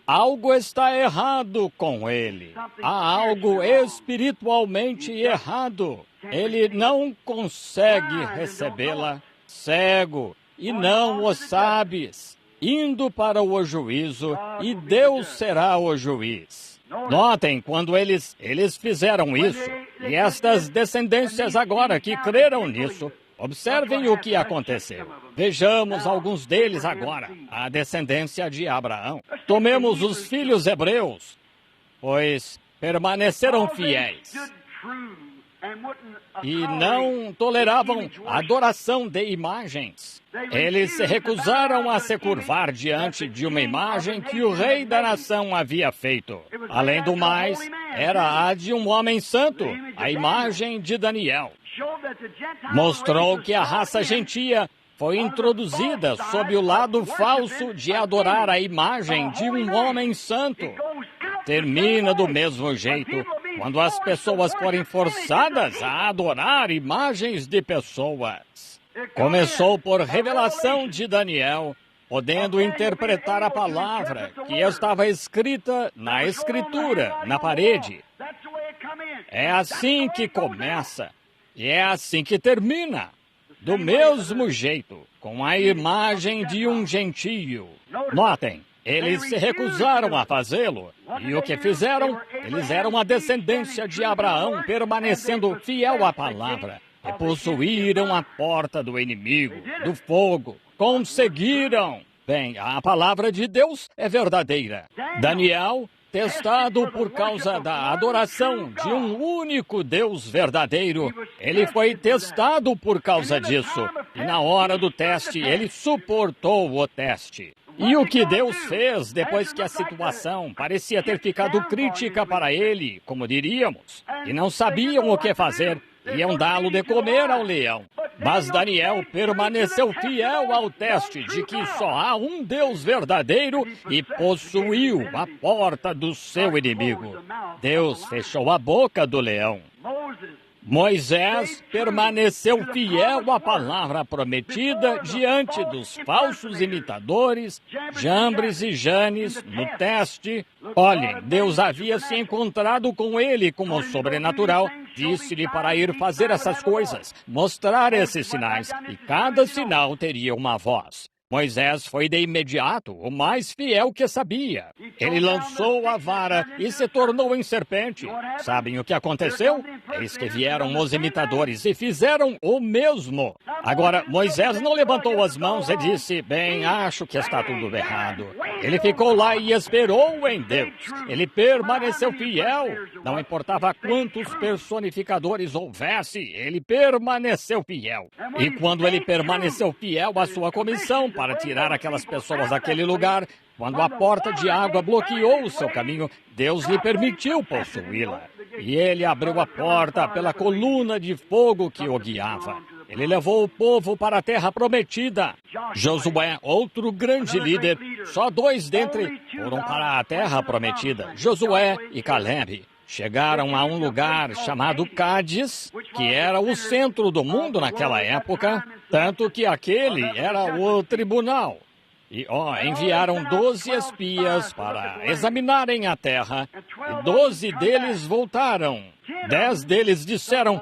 Algo está errado com ele. Há algo espiritualmente errado. Ele não consegue recebê-la. Cego, e não o sabes. Indo para o juízo, e Deus será o juiz. Notem, quando eles fizeram isso, e estas descendências agora que creram nisso, observem o que aconteceu. Vejamos alguns deles agora, a descendência de Abraão. Tomemos os filhos hebreus, pois permaneceram fiéis e não toleravam a adoração de imagens. Eles se recusaram a se curvar diante de uma imagem que o rei da nação havia feito. Além do mais, era a de um homem santo, a imagem de Daniel. Mostrou que a raça gentia foi introduzida sob o lado falso de adorar a imagem de um homem santo. Termina do mesmo jeito quando as pessoas forem forçadas a adorar imagens de pessoas. Começou por revelação de Daniel, podendo interpretar a palavra que estava escrita na Escritura, na parede. É assim que começa e é assim que termina. Do mesmo jeito, com a imagem de um gentio. Notem, Eles se recusaram a fazê-lo. E o que fizeram? Eles eram a descendência de Abraão, permanecendo fiel à palavra. E possuíram a porta do inimigo, do fogo. Conseguiram! Bem, a palavra de Deus é verdadeira. Daniel, testado por causa da adoração de um único Deus verdadeiro, ele foi testado por causa disso. E na hora do teste, ele suportou o teste. E o que Deus fez depois que a situação parecia ter ficado crítica para ele, como diríamos, e não sabiam o que fazer, iam dá-lo de comer ao leão. Mas Daniel permaneceu fiel ao teste de que só há um Deus verdadeiro e possuiu a porta do seu inimigo. Deus fechou a boca do leão. Moisés permaneceu fiel à palavra prometida diante dos falsos imitadores, Jambres e Janes, no teste. Olhem, Deus havia se encontrado com ele como sobrenatural. Disse-lhe para ir fazer essas coisas, mostrar esses sinais, e cada sinal teria uma voz. Moisés foi de imediato o mais fiel que sabia. Ele lançou a vara e se tornou em serpente. Sabem o que aconteceu? Eis que vieram os imitadores e fizeram o mesmo. Agora, Moisés não levantou as mãos e disse, bem, acho que está tudo errado. Ele ficou lá e esperou em Deus. Ele permaneceu fiel. Não importava quantos personificadores houvesse, ele permaneceu fiel. E quando ele permaneceu fiel à sua comissão, para tirar aquelas pessoas daquele lugar, quando a porta de água bloqueou o seu caminho, Deus lhe permitiu possuí-la. E ele abriu a porta pela coluna de fogo que o guiava. Ele levou o povo para a terra prometida. Josué, outro grande líder, só 2 dentre foram para a terra prometida, Josué e Caleb. Chegaram a um lugar chamado Cádiz, que era o centro do mundo naquela época, tanto que aquele era o tribunal. E enviaram 12 espias para examinarem a terra, e 12 deles voltaram. 10 deles disseram,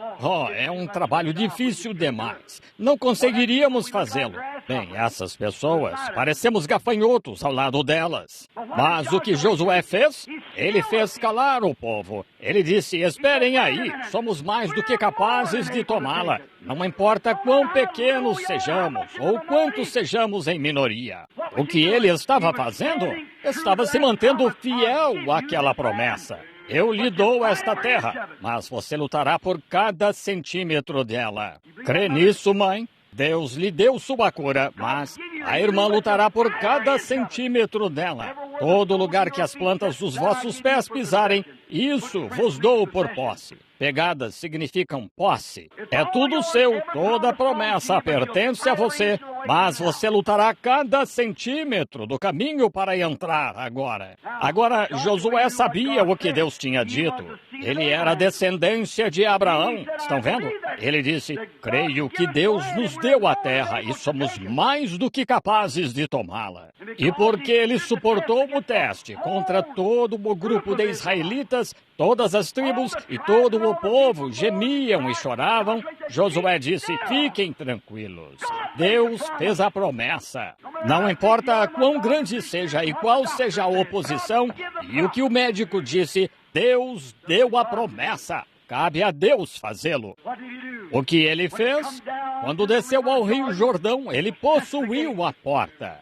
é um trabalho difícil demais, não conseguiríamos fazê-lo. Bem, essas pessoas, parecemos gafanhotos ao lado delas. Mas o que Josué fez? Ele fez calar o povo. Ele disse, esperem aí, somos mais do que capazes de tomá-la. Não importa quão pequenos sejamos, ou quantos sejamos em minoria. O que ele estava fazendo? Estava se mantendo fiel àquela promessa. Eu lhe dou esta terra, mas você lutará por cada centímetro dela. Crê nisso, mãe? Deus lhe deu sua cura, mas a irmã lutará por cada centímetro dela. Todo lugar que as plantas dos vossos pés pisarem, isso vos dou por posse. Pegadas significam posse. É tudo seu, toda promessa pertence a você, mas você lutará cada centímetro do caminho para entrar agora. Agora, Josué sabia o que Deus tinha dito. Ele era descendência de Abraão. Estão vendo? Ele disse, creio que Deus nos deu a terra e somos mais do que capazes de tomá-la. E porque ele suportou o teste contra todo o grupo de israelitas, todas as tribos e todo o povo gemiam e choravam, Josué disse, fiquem tranquilos. Deus fez a promessa. Não importa quão grande seja e qual seja a oposição, e o que o médico disse, Deus deu a promessa. Cabe a Deus fazê-lo. O que ele fez? Quando desceu ao Rio Jordão, ele possuiu a porta.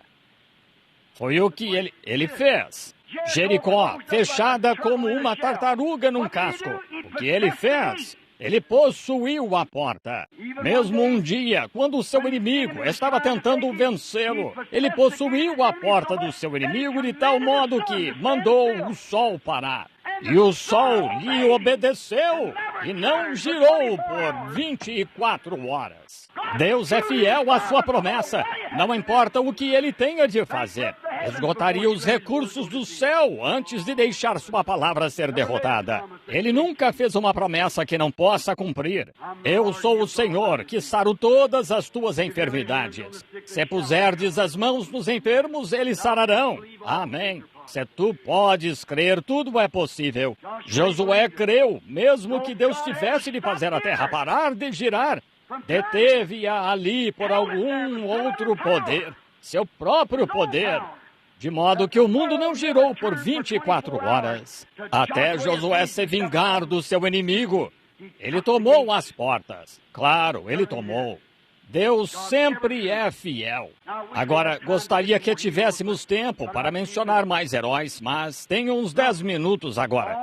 Foi o que ele fez. Jericó, fechada como uma tartaruga num casco. O que ele fez? Ele possuiu a porta. Mesmo um dia, quando o seu inimigo estava tentando vencê-lo, ele possuiu a porta do seu inimigo de tal modo que mandou o sol parar. E o sol lhe obedeceu e não girou por 24 horas. Deus é fiel à sua promessa. Não importa o que ele tenha de fazer. Esgotaria os recursos do céu antes de deixar sua palavra ser derrotada. Ele nunca fez uma promessa que não possa cumprir. Eu sou o Senhor, que saro todas as tuas enfermidades. Se puserdes as mãos nos enfermos, eles sararão. Amém. Se tu podes crer, tudo é possível. Josué creu, mesmo que Deus tivesse de fazer a terra parar de girar. Deteve-a ali por algum outro poder, seu próprio poder. de modo que o mundo não girou por 24 horas, até Josué se vingar do seu inimigo. Ele tomou as portas. Claro, ele tomou. Deus sempre é fiel. Agora, gostaria que tivéssemos tempo para mencionar mais heróis, mas tenho uns 10 minutos agora.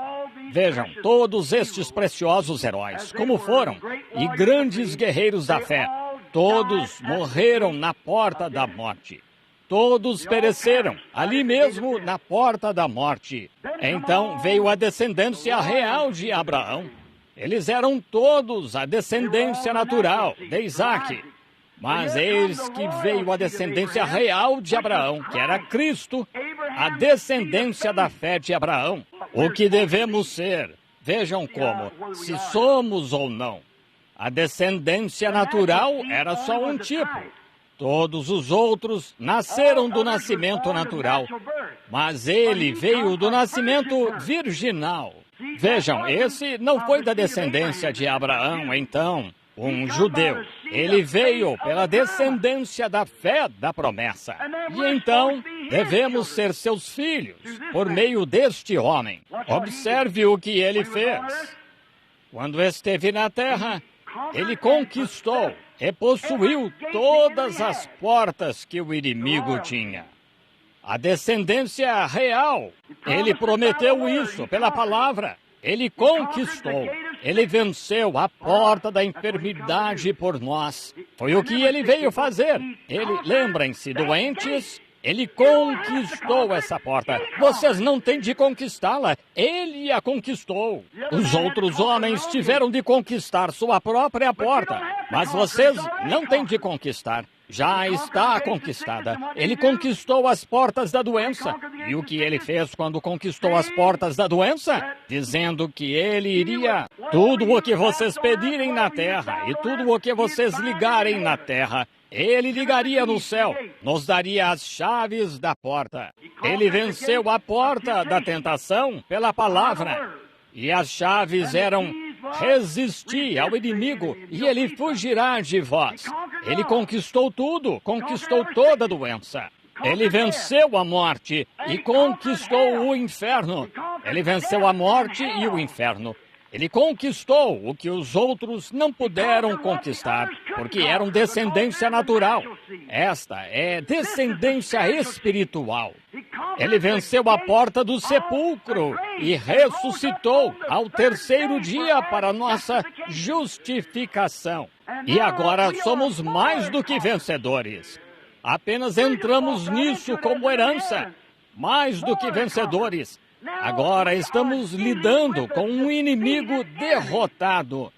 Vejam, todos estes preciosos heróis, como foram, e grandes guerreiros da fé, todos morreram na porta da morte. Todos pereceram, ali mesmo na porta da morte. Então veio a descendência real de Abraão. Eles eram todos a descendência natural de Isaac. Mas eis que veio a descendência real de Abraão, que era Cristo, a descendência da fé de Abraão. O que devemos ser? Vejam como, se somos ou não. A descendência natural era só um tipo. Todos os outros nasceram do nascimento natural, mas ele veio do nascimento virginal. Vejam, esse não foi da descendência de Abraão, então, um judeu. Ele veio pela descendência da fé da promessa. E então, devemos ser seus filhos por meio deste homem. Observe o que ele fez. Quando esteve na terra, ele conquistou e possuiu todas as portas que o inimigo tinha. A descendência real, ele prometeu isso pela palavra. Ele conquistou, ele venceu a porta da enfermidade por nós. Foi o que ele veio fazer. Lembrem-se, doentes, ele conquistou essa porta. Vocês não têm de conquistá-la, ele a conquistou. Os outros homens tiveram de conquistar sua própria porta, mas vocês não têm de conquistar. Já está conquistada. Ele conquistou as portas da doença. E o que ele fez quando conquistou as portas da doença? Dizendo que ele iria. Tudo o que vocês pedirem na terra e tudo o que vocês ligarem na terra, ele ligaria no céu, nos daria as chaves da porta. Ele venceu a porta da tentação pela palavra. E as chaves eram: resistir ao inimigo e ele fugirá de vós. Ele conquistou tudo, conquistou toda a doença. Ele venceu a morte e conquistou o inferno. Ele venceu a morte e o inferno. Ele conquistou o que os outros não puderam conquistar, porque eram descendência natural. Esta é descendência espiritual. Ele venceu a porta do sepulcro e ressuscitou ao terceiro dia para nossa justificação. E agora somos mais do que vencedores. Apenas entramos nisso como herança. Mais do que vencedores. Agora estamos lidando com um inimigo derrotado.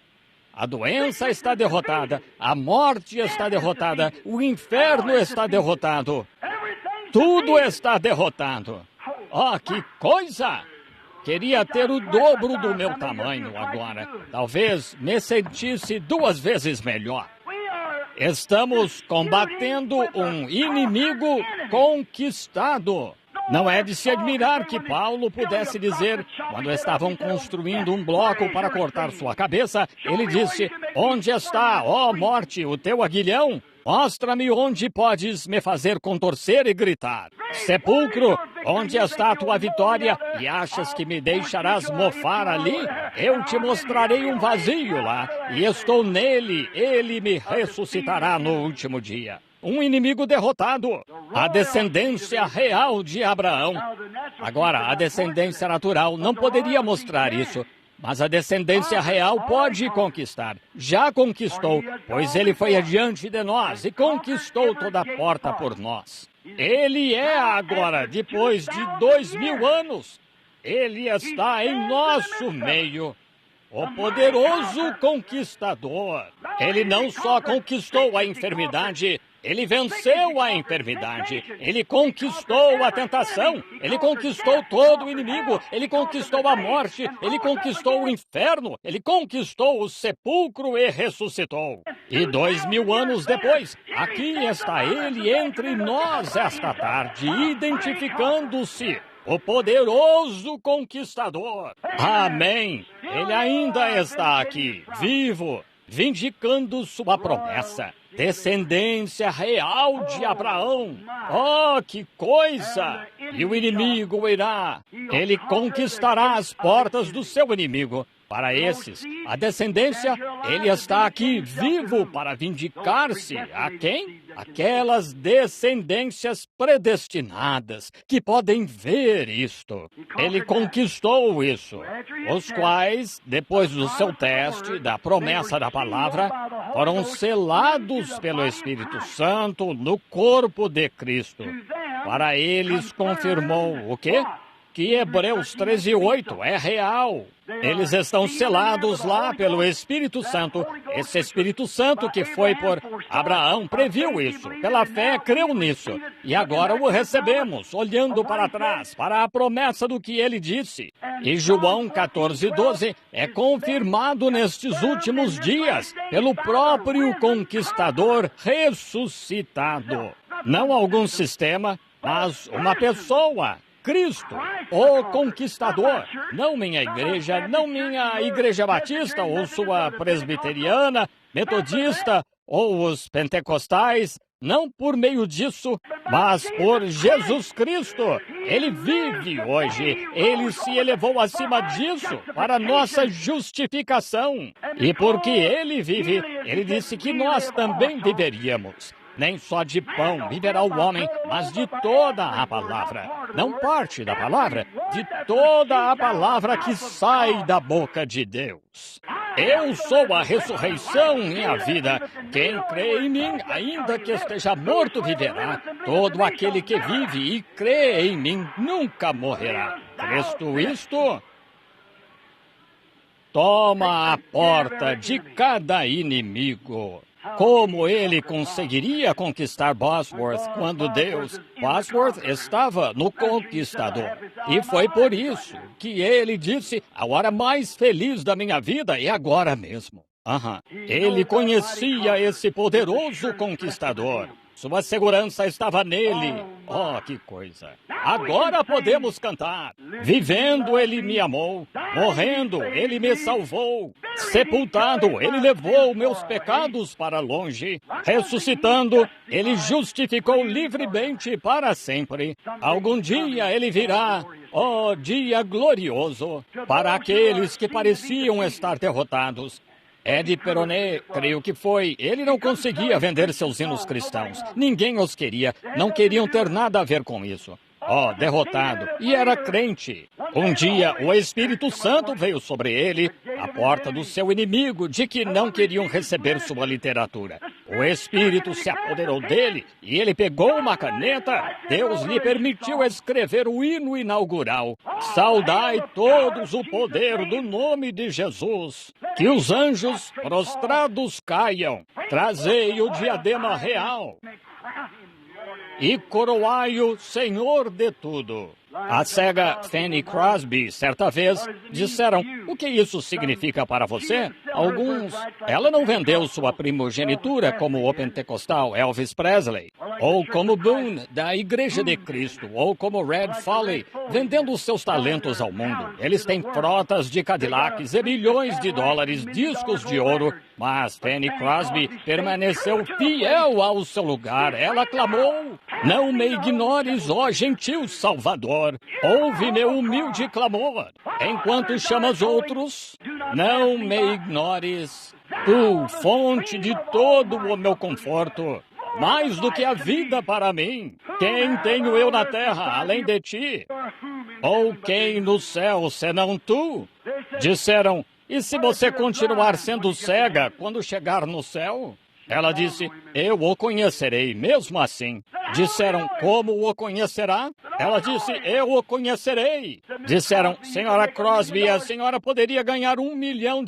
A doença está derrotada, a morte está derrotada, o inferno está derrotado. Tudo está derrotado. Oh, que coisa! Queria ter o dobro do meu tamanho agora. Talvez me sentisse 2 vezes melhor. Estamos combatendo um inimigo conquistado. Não é de se admirar que Paulo pudesse dizer, quando estavam construindo um bloco para cortar sua cabeça, ele disse: onde está, ó morte, o teu aguilhão? Mostra-me onde podes me fazer contorcer e gritar. Sepulcro, onde está a tua vitória? E achas que me deixarás mofar ali? Eu te mostrarei um vazio lá, e estou nele, ele me ressuscitará no último dia. Um inimigo derrotado, a descendência real de Abraão. Agora, a descendência natural não poderia mostrar isso, mas a descendência real pode conquistar. Já conquistou, pois ele foi adiante de nós e conquistou toda a porta por nós. Ele é agora, depois de 2000 anos, ele está em nosso meio. O poderoso conquistador. Ele não só conquistou a enfermidade, ele venceu a enfermidade. Ele conquistou a tentação. Ele conquistou todo o inimigo. Ele conquistou a morte. Ele conquistou o inferno. Ele conquistou o sepulcro e ressuscitou. E 2000 anos depois, aqui está ele entre nós esta tarde, identificando-se. O poderoso conquistador. Amém. Ele ainda está aqui, vivo, vindicando sua promessa. descendência real de Abraão. Oh, que coisa! E o inimigo irá, ele conquistará as portas do seu inimigo. Para esses, a descendência, ele está aqui vivo para vindicar-se. A quem? Aquelas descendências predestinadas que podem ver isto. Ele conquistou isso, os quais, depois do seu teste, da promessa da palavra, foram selados pelo Espírito Santo no corpo de Cristo. Para eles confirmou o quê? Que Hebreus 13:8 é real. Eles estão selados lá pelo Espírito Santo. Esse Espírito Santo que foi por Abraão previu isso. Pela fé, creu nisso. E agora o recebemos, olhando para trás, para a promessa do que ele disse. E João 14:12 é confirmado nestes últimos dias pelo próprio conquistador ressuscitado. Não algum sistema, mas uma pessoa. Cristo, o conquistador, não minha igreja batista ou sua presbiteriana, metodista ou os pentecostais, não por meio disso, mas por Jesus Cristo. Ele vive hoje, ele se elevou acima disso para nossa justificação. E porque ele vive, ele disse que nós também viveríamos. Nem só de pão viverá o homem, mas de toda a palavra. Não parte da palavra, de toda a palavra que sai da boca de Deus. Eu sou a ressurreição e a vida. Quem crê em mim, ainda que esteja morto, viverá. Todo aquele que vive e crê em mim nunca morrerá. Crês tu isto? Toma a porta de cada inimigo. Como ele conseguiria conquistar Bosworth quando Bosworth estava no conquistador? E foi por isso que ele disse, a hora mais feliz da minha vida é agora mesmo. Ele conhecia esse poderoso conquistador. Sua segurança estava nele. Oh, que coisa! Agora podemos cantar. Vivendo, ele me amou. Morrendo, ele me salvou. Sepultado, ele levou meus pecados para longe. Ressuscitando, ele justificou livremente para sempre. Algum dia ele virá. Oh, dia glorioso para aqueles que pareciam estar derrotados. Ed Peronet, creio que foi, ele não conseguia vender seus hinos cristãos. Ninguém os queria, não queriam ter nada a ver com isso. Oh, derrotado, e era crente. Um dia, o Espírito Santo veio sobre ele, à porta do seu inimigo, de que não queriam receber sua literatura. O Espírito se apoderou dele, e ele pegou uma caneta. Deus lhe permitiu escrever o hino inaugural. Saudai todos o poder do nome de Jesus. Que os anjos prostrados caiam. Trazei o diadema real. E coroai-o Senhor de tudo. A cega Fanny Crosby, certa vez, disseram, o que isso significa para você? Alguns, ela não vendeu sua primogenitura como o pentecostal Elvis Presley, ou como Boone, da Igreja de Cristo, ou como Red Foley, vendendo seus talentos ao mundo. Eles têm frotas de Cadillacs e milhões de dólares, discos de ouro, mas Fanny Crosby permaneceu fiel ao seu lugar. Ela clamou, não me ignores, ó gentil Salvador. Ouve meu humilde clamor, enquanto chamas outros, não me ignores, tu, fonte de todo o meu conforto, mais do que a vida para mim. Quem tenho eu na terra, além de ti? Ou quem no céu, senão tu? Disseram, e se você continuar sendo cega quando chegar no céu? Ela disse, eu o conhecerei mesmo assim. Disseram, como o conhecerá? Ela disse, eu o conhecerei. Disseram, senhora Crosby, a senhora poderia ganhar $1 milhão.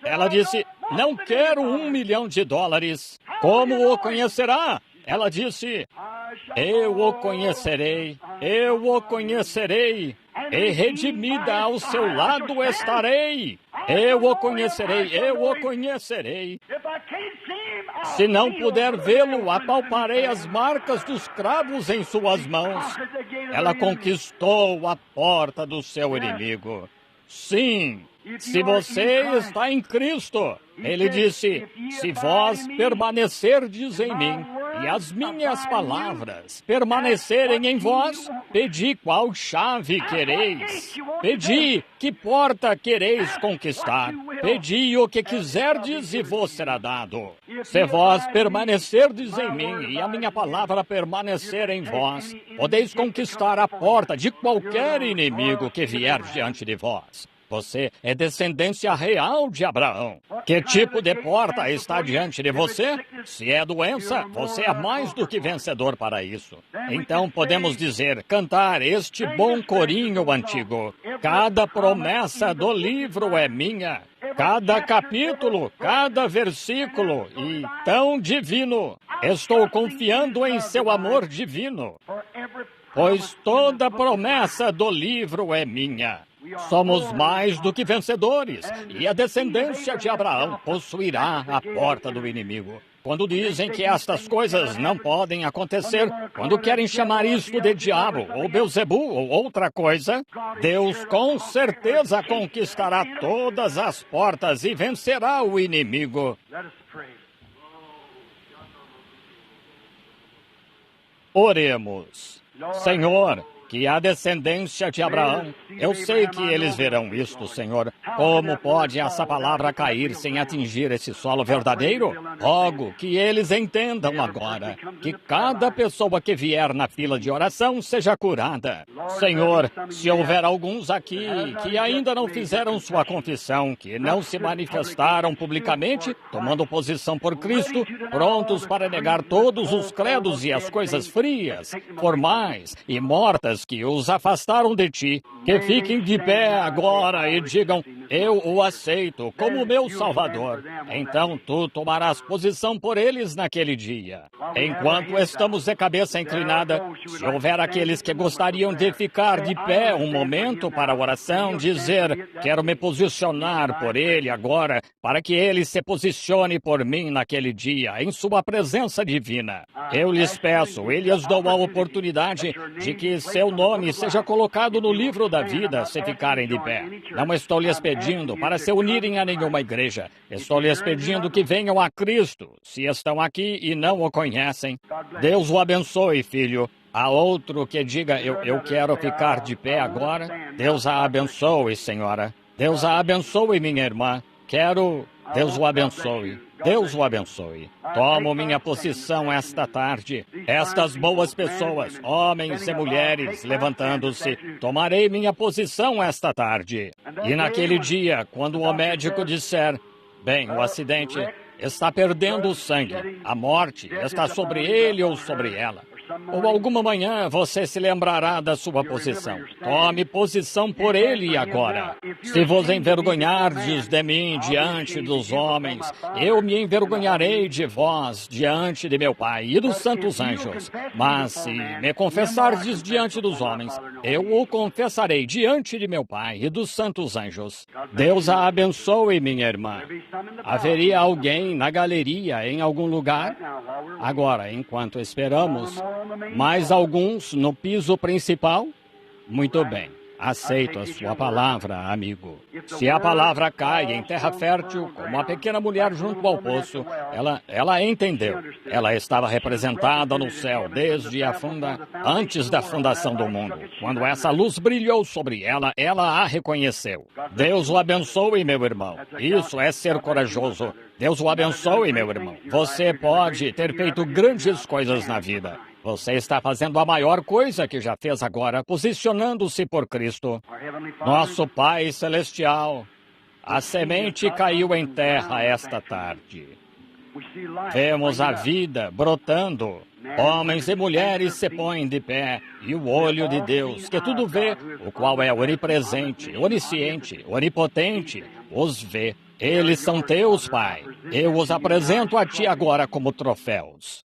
Ela disse, não quero $1 milhão. Como o conhecerá? Ela disse, eu o conhecerei, e redimida ao seu lado estarei. Eu o conhecerei. Se não puder vê-lo, apalparei as marcas dos cravos em suas mãos. Ela conquistou a porta do seu inimigo. Sim, Se você está em Cristo, ele disse, se vós permanecerdes em mim e as minhas palavras permanecerem em vós, pedi qual chave quereis. Pedi que porta quereis conquistar. Pedi o que quiserdes e vos será dado. Se vós permanecerdes em mim e a minha palavra permanecer em vós, podeis conquistar a porta de qualquer inimigo que vier diante de vós. Você é descendência real de Abraão. Que tipo de porta está diante de você? Se é doença, você é mais do que vencedor para isso. Então podemos dizer, cantar este bom corinho antigo. Cada promessa do livro é minha. Cada capítulo, cada versículo, e tão divino. Estou confiando em seu amor divino. Pois toda promessa do livro é minha. Somos mais do que vencedores, e a descendência de Abraão possuirá a porta do inimigo. Quando dizem que estas coisas não podem acontecer, quando querem chamar isto de diabo, ou Beelzebu, ou outra coisa, Deus com certeza conquistará todas as portas e vencerá o inimigo. Oremos. Senhor, que a descendência de Abraão, eu sei que eles verão isto, Senhor. Como pode essa palavra cair sem atingir esse solo verdadeiro? Rogo que eles entendam agora, que cada pessoa que vier na fila de oração seja curada. Senhor, se houver alguns aqui que ainda não fizeram sua confissão, que não se manifestaram publicamente, tomando posição por Cristo, prontos para negar todos os credos e as coisas frias, formais e mortas que os afastaram de ti, que fiquem de pé agora e digam, eu o aceito como meu Salvador. Então tu tomarás posição por eles naquele dia. Enquanto estamos de cabeça inclinada, se houver aqueles que gostariam de ficar de pé um momento para a oração, dizer, quero me posicionar por ele agora, para que ele se posicione por mim naquele dia, em sua presença divina. Eu lhes peço, e lhes dou a oportunidade de que seu nome seja colocado no livro da vida se ficarem de pé. Não estou lhes pedindo para se unirem a nenhuma igreja. Estou lhes pedindo que venham a Cristo, se estão aqui e não o conhecem. Deus o abençoe, filho. Há outro que diga, eu quero ficar de pé agora. Deus a abençoe, senhora. Deus a abençoe, minha irmã. Deus o abençoe. Deus o abençoe. Tomo minha posição esta tarde. Estas boas pessoas, homens e mulheres, levantando-se, tomarei minha posição esta tarde. E naquele dia, quando o médico disser, bem, o acidente está perdendo o sangue, a morte está sobre ele ou sobre ela. Ou alguma manhã você se lembrará da sua posição. Tome posição por ele agora. Se vos envergonhardes de mim diante dos homens, eu me envergonharei de vós diante de meu Pai e dos santos anjos. Mas se me confessardes diante dos homens, eu o confessarei diante de meu Pai e dos santos anjos. Deus a abençoe, minha irmã. Haveria alguém na galeria em algum lugar? Agora, enquanto esperamos, mais alguns no piso principal? Muito bem. Aceito a sua palavra, amigo. Se a palavra cai em terra fértil, como a pequena mulher junto ao poço, ela entendeu. Ela estava representada no céu desde antes da fundação do mundo. Quando essa luz brilhou sobre ela, ela a reconheceu. Deus o abençoe, meu irmão. Isso é ser corajoso. Deus o abençoe, meu irmão. Você pode ter feito grandes coisas na vida. Você está fazendo a maior coisa que já fez agora, posicionando-se por Cristo. Nosso Pai Celestial, a semente caiu em terra esta tarde. Vemos a vida brotando. Homens e mulheres se põem de pé, e o olho de Deus, que tudo vê, o qual é onipresente, onisciente, onipotente, os vê. Eles são teus, Pai. Eu os apresento a Ti agora como troféus.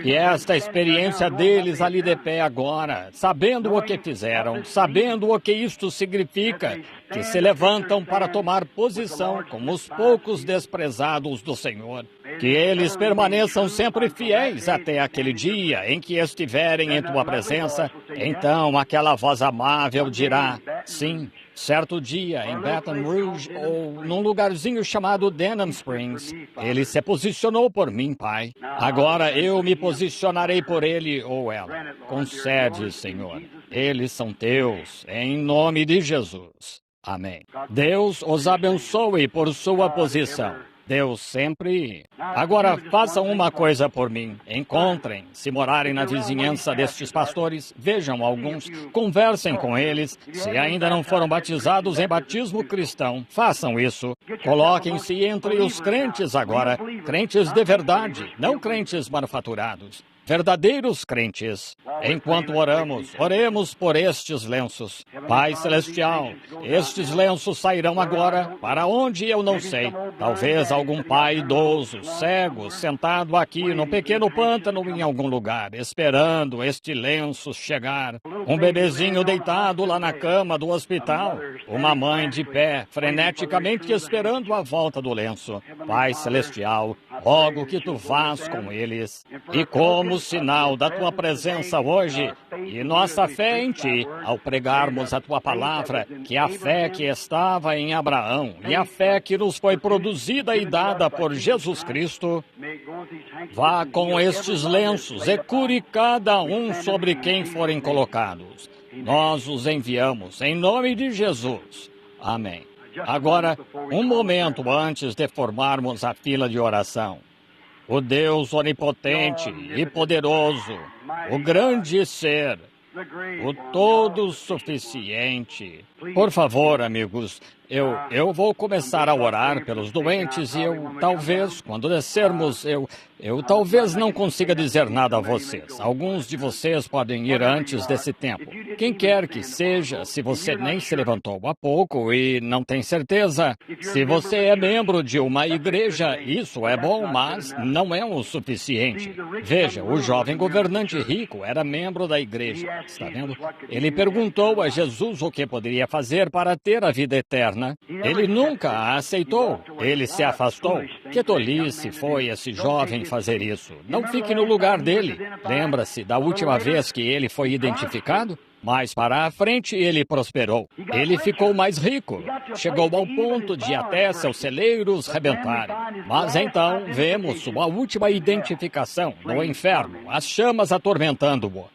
Que esta experiência deles ali de pé agora, sabendo o que fizeram, sabendo o que isto significa, que se levantam para tomar posição como os poucos desprezados do Senhor. Que eles permaneçam sempre fiéis até aquele dia em que estiverem em tua presença. Então aquela voz amável dirá, sim, certo dia em Baton Rouge ou num lugarzinho chamado Denham Springs, ele se posicionou por mim, Pai. Agora eu me posicionarei por ele ou ela. Concede, Senhor. Eles são teus, em nome de Jesus. Amém. Deus os abençoe por sua posição. Deus sempre... Agora, façam uma coisa por mim. Encontrem, se morarem na vizinhança destes pastores, vejam alguns, conversem com eles. Se ainda não foram batizados em batismo cristão, façam isso. Coloquem-se entre os crentes agora, crentes de verdade, não crentes manufaturados. Verdadeiros crentes. Enquanto oramos, oremos por estes lenços. Pai Celestial, estes lenços sairão agora para onde eu não sei. Talvez algum pai idoso, cego, sentado aqui no pequeno pântano em algum lugar, esperando este lenço chegar. Um bebezinho deitado lá na cama do hospital. Uma mãe de pé, freneticamente esperando a volta do lenço. Pai Celestial, rogo que tu vás com eles. E como sinal da tua presença hoje e nossa fé em ti, ao pregarmos a tua palavra, que a fé que estava em Abraão e a fé que nos foi produzida e dada por Jesus Cristo, vá com estes lenços e cure cada um sobre quem forem colocados. Nós os enviamos em nome de Jesus. Amém. Agora, um momento antes de formarmos a fila de oração. O Deus onipotente e poderoso, o grande ser, o todo-suficiente. Por favor, amigos, eu vou começar a orar pelos doentes e talvez, quando descermos, eu talvez não consiga dizer nada a vocês. Alguns de vocês podem ir antes desse tempo. Quem quer que seja, se você nem se levantou há pouco e não tem certeza, se você é membro de uma igreja, isso é bom, mas não é o suficiente. Veja, o jovem governante rico era membro da igreja, está vendo? Ele perguntou a Jesus o que poderia fazer para ter a vida eterna. Ele nunca a aceitou. Ele se afastou. Que tolice foi esse jovem fazer isso. Não fique no lugar dele. Lembra-se da última vez que ele foi identificado? Mais para a frente, ele prosperou. Ele ficou mais rico. Chegou ao ponto de até seus celeiros rebentarem. Mas então, vemos sua última identificação no inferno, as chamas atormentando-o.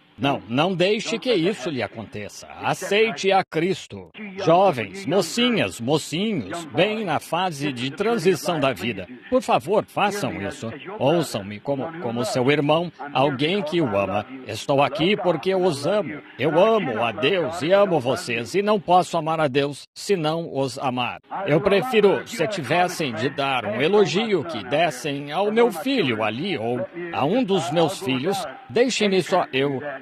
Não deixe que isso lhe aconteça. Aceite a Cristo. Jovens, mocinhas, mocinhos, bem na fase de transição da vida. Por favor, façam isso. Ouçam-me como seu irmão, alguém que o ama. Estou aqui porque eu os amo. Eu amo a Deus e amo vocês, e não posso amar a Deus se não os amar. Eu prefiro, se tivessem de dar um elogio, que dessem ao meu filho ali, ou a um dos meus filhos, deixem-me só,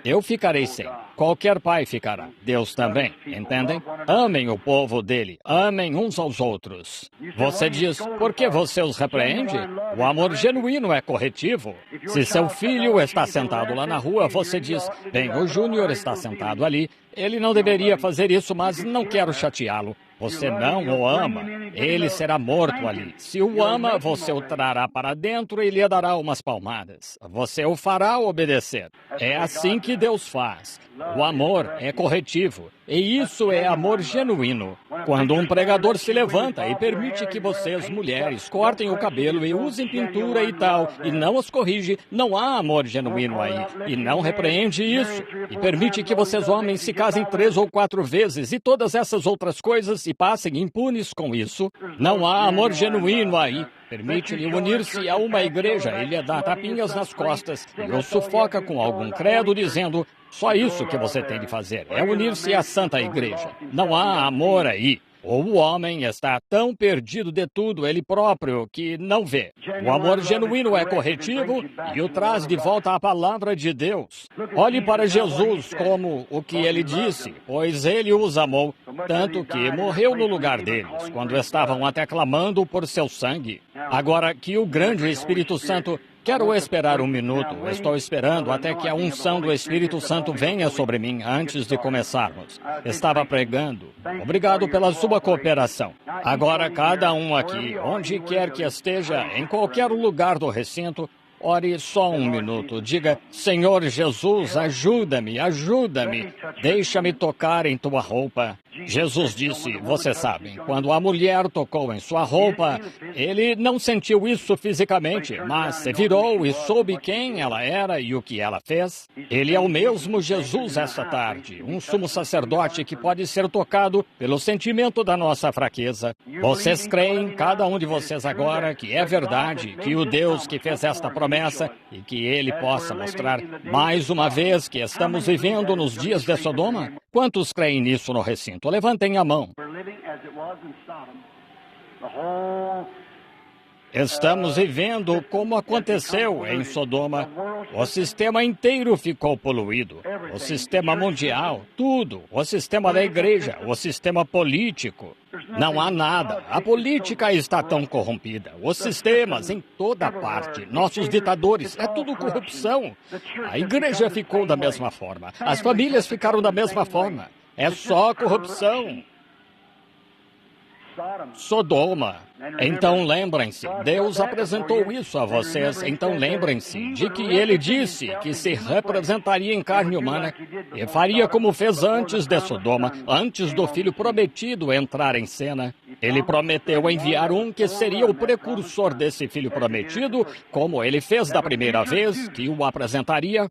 eu ficarei sem. Qualquer pai ficará. Deus também, entendem? Amem o povo dele. Amem uns aos outros. Você diz, por que você os repreende? O amor genuíno é corretivo. Se seu filho está sentado lá na rua, você diz, bem, o Júnior está sentado ali. Ele não deveria fazer isso, mas não quero chateá-lo. Você não o ama, ele será morto ali. Se o ama, você o trará para dentro e lhe dará umas palmadas. Você o fará obedecer. É assim que Deus faz. O amor é corretivo. E isso é amor genuíno. Quando um pregador se levanta e permite que vocês, mulheres, cortem o cabelo e usem pintura e tal, e não os corrige, não há amor genuíno aí. E não repreende isso. E permite que vocês, homens, se casem 3 ou 4 vezes e todas essas outras coisas e passem impunes com isso. Não há amor genuíno aí. Permite-lhe unir-se a uma igreja e lhe dá tapinhas nas costas e o sufoca com algum credo dizendo, só isso que você tem de fazer, é unir-se à Santa Igreja. Não há amor aí. Ou o homem está tão perdido de tudo ele próprio que não vê. O amor genuíno é corretivo e o traz de volta à palavra de Deus. Olhe para Jesus como o que ele disse, pois ele os amou, tanto que morreu no lugar deles, quando estavam até clamando por seu sangue. Agora que o grande Espírito Santo... Quero esperar um minuto. Estou esperando até que a unção do Espírito Santo venha sobre mim antes de começarmos. Estava pregando. Obrigado pela sua cooperação. Agora, cada um aqui, onde quer que esteja, em qualquer lugar do recinto, ore só um minuto. Diga, Senhor Jesus, ajuda-me, ajuda-me. Deixa-me tocar em tua roupa. Jesus disse, vocês sabem, quando a mulher tocou em sua roupa, ele não sentiu isso fisicamente, mas se virou e soube quem ela era e o que ela fez. Ele é o mesmo Jesus esta tarde, um sumo sacerdote que pode ser tocado pelo sentimento da nossa fraqueza. Vocês creem, cada um de vocês agora, que é verdade, que o Deus que fez esta promessa e que ele possa mostrar mais uma vez que estamos vivendo nos dias de Sodoma? Quantos creem nisso no recinto? Levantem a mão. Estamos vivendo como aconteceu em Sodoma. O sistema inteiro ficou poluído. O sistema mundial, tudo. O sistema da igreja, o sistema político. Não há nada. A política está tão corrompida. Os sistemas em toda parte. Nossos ditadores, é tudo corrupção. A igreja ficou da mesma forma. As famílias ficaram da mesma forma. É só corrupção. Sodoma. Então lembrem-se, Deus apresentou isso a vocês, então lembrem-se de que Ele disse que se representaria em carne humana e faria como fez antes de Sodoma, antes do Filho prometido entrar em cena. Ele prometeu enviar um que seria o precursor desse Filho prometido, como Ele fez da primeira vez, que o apresentaria.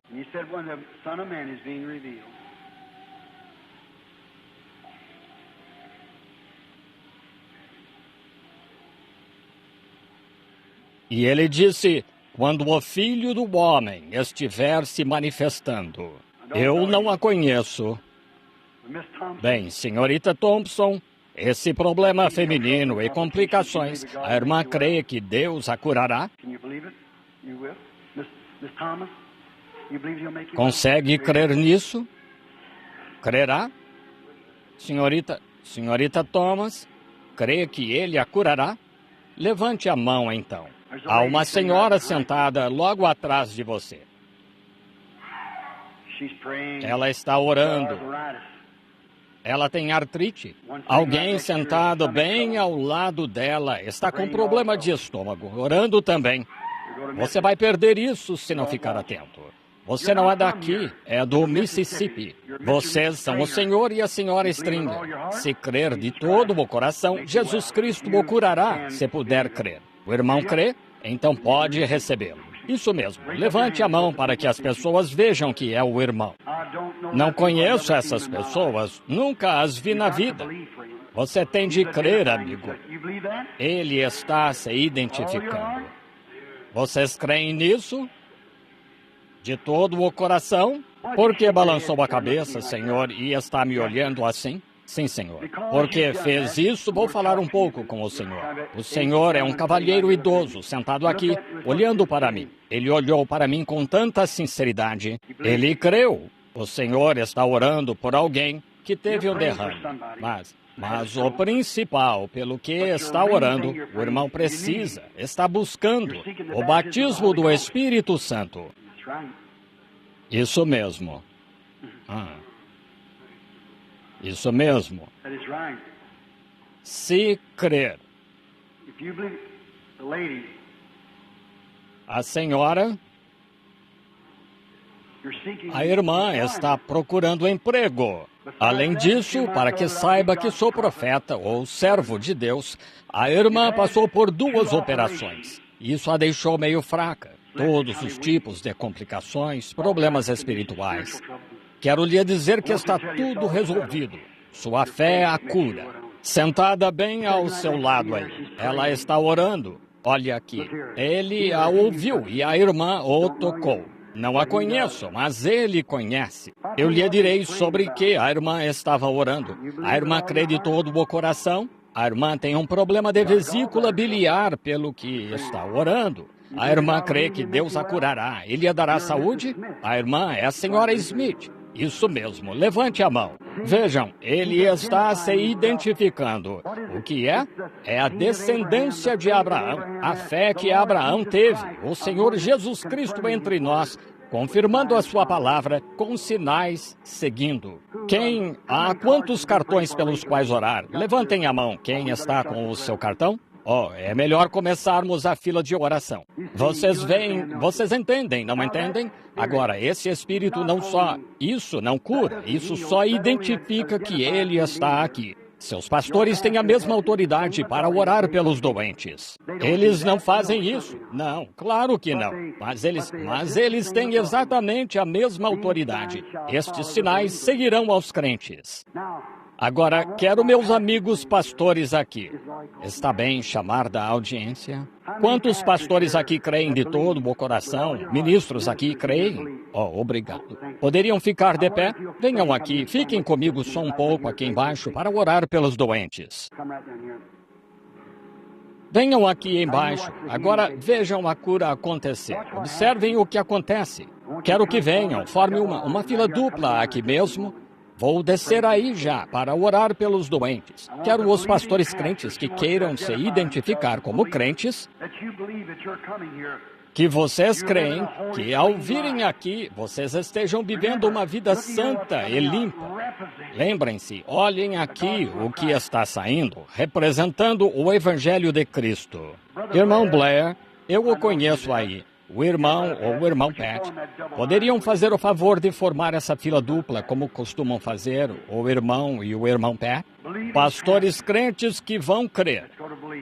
E ele disse, quando o Filho do Homem estiver se manifestando. Eu não a conheço. Bem, senhorita Thompson, esse problema feminino e complicações, a irmã crê que Deus a curará? Consegue crer nisso? Crerá? Senhorita Thomas, crê que ele a curará? Levante a mão, então. Há uma senhora sentada logo atrás de você. Ela está orando. Ela tem artrite. Alguém sentado bem ao lado dela está com problema de estômago, orando também. Você vai perder isso se não ficar atento. Você não é daqui, é do Mississippi. Vocês são o senhor e a senhora Stringer. Se crer de todo o coração, Jesus Cristo o curará, se puder crer. O irmão crê? Então pode recebê-lo. Isso mesmo. Levante a mão para que as pessoas vejam que é o irmão. Não conheço essas pessoas, nunca as vi na vida. Você tem de crer, amigo. Ele está se identificando. Vocês creem nisso? De todo o coração? Por que balançou a cabeça, Senhor, e está me olhando assim? Sim, Senhor. Porque fez isso, vou falar um pouco com o Senhor. O Senhor é um cavalheiro idoso, sentado aqui, olhando para mim. Ele olhou para mim com tanta sinceridade. Ele creu. O Senhor está orando por alguém que teve um derrame. Mas o principal, pelo que está orando, o irmão precisa, está buscando o batismo do Espírito Santo. Isso mesmo. Isso mesmo. Se crer. A senhora, a irmã está procurando emprego. Além disso, para que saiba que sou profeta ou servo de Deus, a irmã passou por 2 operações. Isso a deixou meio fraca. Todos os tipos de complicações, problemas espirituais. Quero lhe dizer que está tudo resolvido. Sua fé é a cura. Sentada bem ao seu lado aí. Ela está orando. Olha aqui. Ele a ouviu e a irmã o tocou. Não a conheço, mas ele conhece. Eu lhe direi sobre que a irmã estava orando. A irmã crê de todo o coração. A irmã tem um problema de vesícula biliar pelo que está orando. A irmã crê que Deus a curará. Ele a dará saúde? A irmã é a senhora Smith. Isso mesmo. Levante a mão. Vejam, ele está se identificando. O que é? É a descendência de Abraão, a fé que Abraão teve, o Senhor Jesus Cristo entre nós, confirmando a sua palavra com sinais seguindo. Há quantos cartões pelos quais orar? Levantem a mão. Quem está com o seu cartão? É melhor começarmos a fila de oração. Vocês veem, vocês entendem, não entendem? Agora, esse Espírito isso não cura, isso só identifica que ele está aqui. Seus pastores têm a mesma autoridade para orar pelos doentes. Eles não fazem isso? Não, claro que não. Mas eles têm exatamente a mesma autoridade. Estes sinais seguirão aos crentes. Agora, quero meus amigos pastores aqui. Está bem chamar da audiência? Quantos pastores aqui creem de todo o coração? Ministros aqui creem? Obrigado. Poderiam ficar de pé? Venham aqui, fiquem comigo só um pouco aqui embaixo para orar pelos doentes. Venham aqui embaixo. Agora vejam a cura acontecer. Observem o que acontece. Quero que venham, forme uma fila dupla aqui mesmo. Vou descer aí já para orar pelos doentes. Quero os pastores crentes que queiram se identificar como crentes, que vocês creem que ao virem aqui, vocês estejam vivendo uma vida santa e limpa. Lembrem-se, olhem aqui o que está saindo, representando o Evangelho de Cristo. Irmão Blair, eu o conheço aí. O irmão ou o irmão Pat, poderiam fazer o favor de formar essa fila dupla, como costumam fazer o irmão e o irmão Pat? Pastores crentes que vão crer.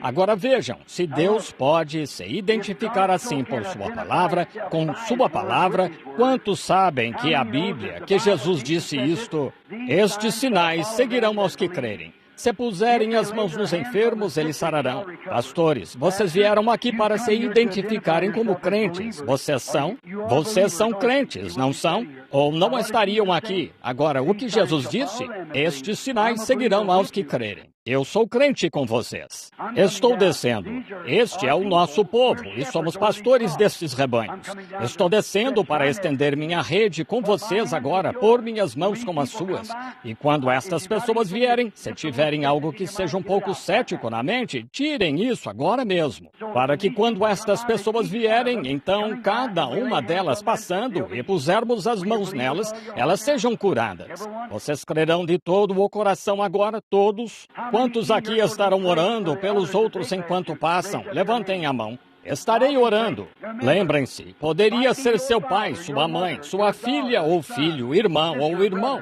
Agora vejam, se Deus pode se identificar assim por sua palavra, com sua palavra, quantos sabem que a Bíblia, que Jesus disse isto, estes sinais seguirão aos que crerem. Se puserem as mãos nos enfermos, eles sararão. Pastores, vocês vieram aqui para se identificarem como crentes. Vocês são crentes, não são? Ou não estariam aqui? Agora, o que Jesus disse? Estes sinais seguirão aos que crerem. Eu sou crente com vocês. Estou descendo. Este é o nosso povo e somos pastores destes rebanhos. Estou descendo para estender minha rede com vocês agora, pôr minhas mãos como as suas. E quando estas pessoas vierem, se tiverem algo que seja um pouco cético na mente, tirem isso agora mesmo. Para que quando estas pessoas vierem, então cada uma delas passando e pusermos as mãos nelas, elas sejam curadas. Vocês crerão de todo o coração agora, todos? Quantos aqui estarão orando pelos outros enquanto passam? Levantem a mão. Estarei orando. Lembrem-se, poderia ser seu pai, sua mãe, sua filha ou filho, irmão ou irmão.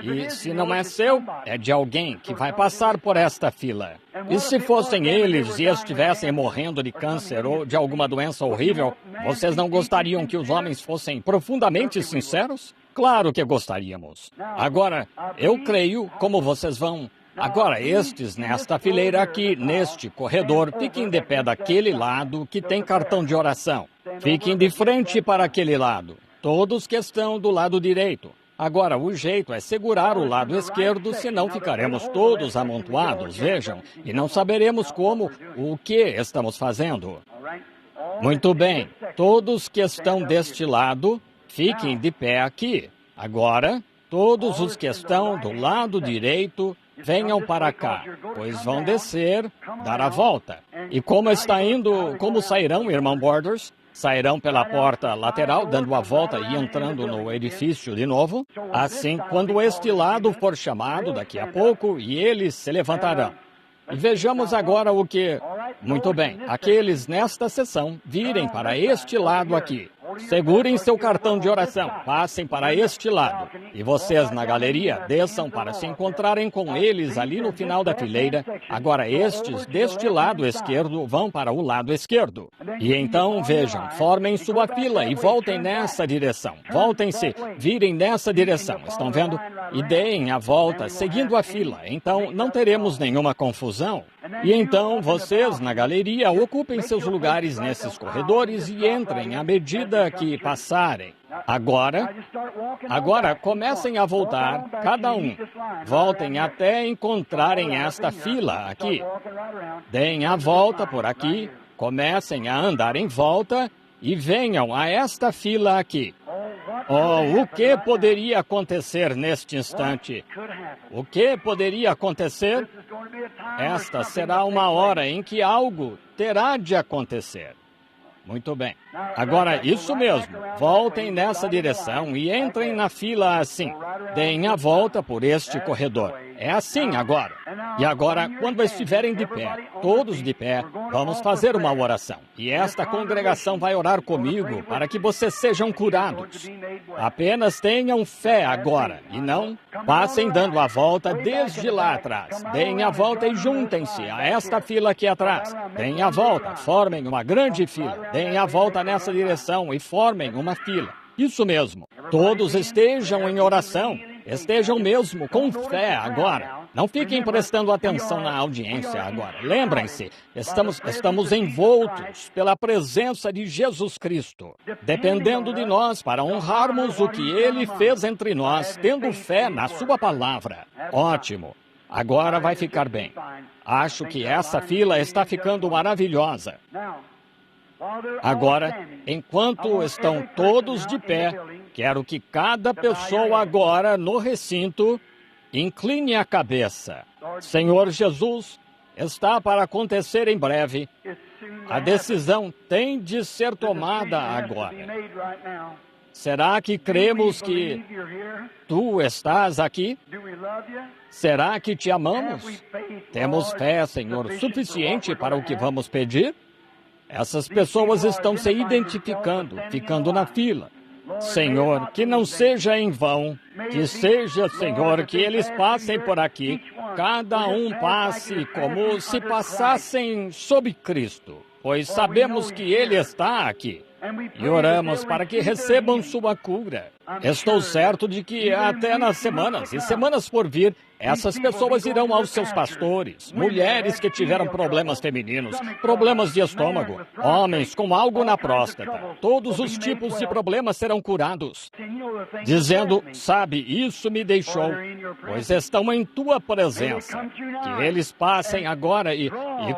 E se não é seu, é de alguém que vai passar por esta fila. E se fossem eles e estivessem morrendo de câncer ou de alguma doença horrível, vocês não gostariam que os homens fossem profundamente sinceros? Claro que gostaríamos. Agora, eu creio, como vocês vão... Agora, estes nesta fileira aqui, neste corredor, fiquem de pé daquele lado que tem cartão de oração. Fiquem de frente para aquele lado. Todos que estão do lado direito. Agora, o jeito é segurar o lado esquerdo, senão ficaremos todos amontoados, vejam, e não saberemos o que estamos fazendo. Muito bem, todos que estão deste lado, fiquem de pé aqui. Agora, todos os que estão do lado direito, venham para cá, pois vão descer, dar a volta. E como sairão, irmão Borders? Sairão pela porta lateral, dando a volta e entrando no edifício de novo. Assim, quando este lado for chamado daqui a pouco, e eles se levantarão. E vejamos agora o que... Muito bem, aqueles nesta sessão virem para este lado aqui. Segurem seu cartão de oração, passem para este lado. E vocês na galeria desçam para se encontrarem com eles ali no final da fileira. Agora estes deste lado esquerdo vão para o lado esquerdo. E então, vejam, formem sua fila e voltem nessa direção. Voltem-se, virem nessa direção, estão vendo? E deem a volta seguindo a fila. Então não teremos nenhuma confusão. E então vocês na galeria ocupem seus lugares nesses corredores e entrem à medida que passarem. Agora comecem a voltar, cada um. Voltem até encontrarem esta fila aqui. Deem a volta por aqui, comecem a andar em volta e venham a esta fila aqui. Oh, o que poderia acontecer neste instante? O que poderia acontecer? Esta será uma hora em que algo terá de acontecer. Muito bem. Agora, isso mesmo. Voltem nessa direção e entrem na fila assim. Deem a volta por este corredor. É assim agora. E agora, quando estiverem de pé, todos de pé, vamos fazer uma oração. E esta congregação vai orar comigo para que vocês sejam curados. Apenas tenham fé agora e não passem dando a volta desde lá atrás. Deem a volta e juntem-se a esta fila aqui atrás. Deem a volta, formem uma grande fila. Deem a volta nessa direção e formem uma fila. Isso mesmo. Todos estejam em oração. Estejam mesmo com fé agora. Não fiquem prestando atenção na audiência agora. Lembrem-se, estamos envoltos pela presença de Jesus Cristo, dependendo de nós para honrarmos o que Ele fez entre nós, tendo fé na Sua palavra. Ótimo. Agora vai ficar bem. Acho que essa fila está ficando maravilhosa. Agora, enquanto estão todos de pé, quero que cada pessoa agora no recinto incline a cabeça. Senhor Jesus, está para acontecer em breve. A decisão tem de ser tomada agora. Será que cremos que Tu estás aqui? Será que Te amamos? Temos fé, Senhor, suficiente para o que vamos pedir? Essas pessoas estão se identificando, ficando na fila. Senhor, que não seja em vão, que seja, Senhor, que eles passem por aqui, cada um passe como se passassem sob Cristo, pois sabemos que Ele está aqui. E oramos para que recebam sua cura. Estou certo de que até nas semanas e semanas por vir, essas pessoas irão aos seus pastores, mulheres que tiveram problemas femininos, problemas de estômago, homens com algo na próstata. Todos os tipos de problemas serão curados. Dizendo, sabe, isso me deixou, pois estão em tua presença. Que eles passem agora e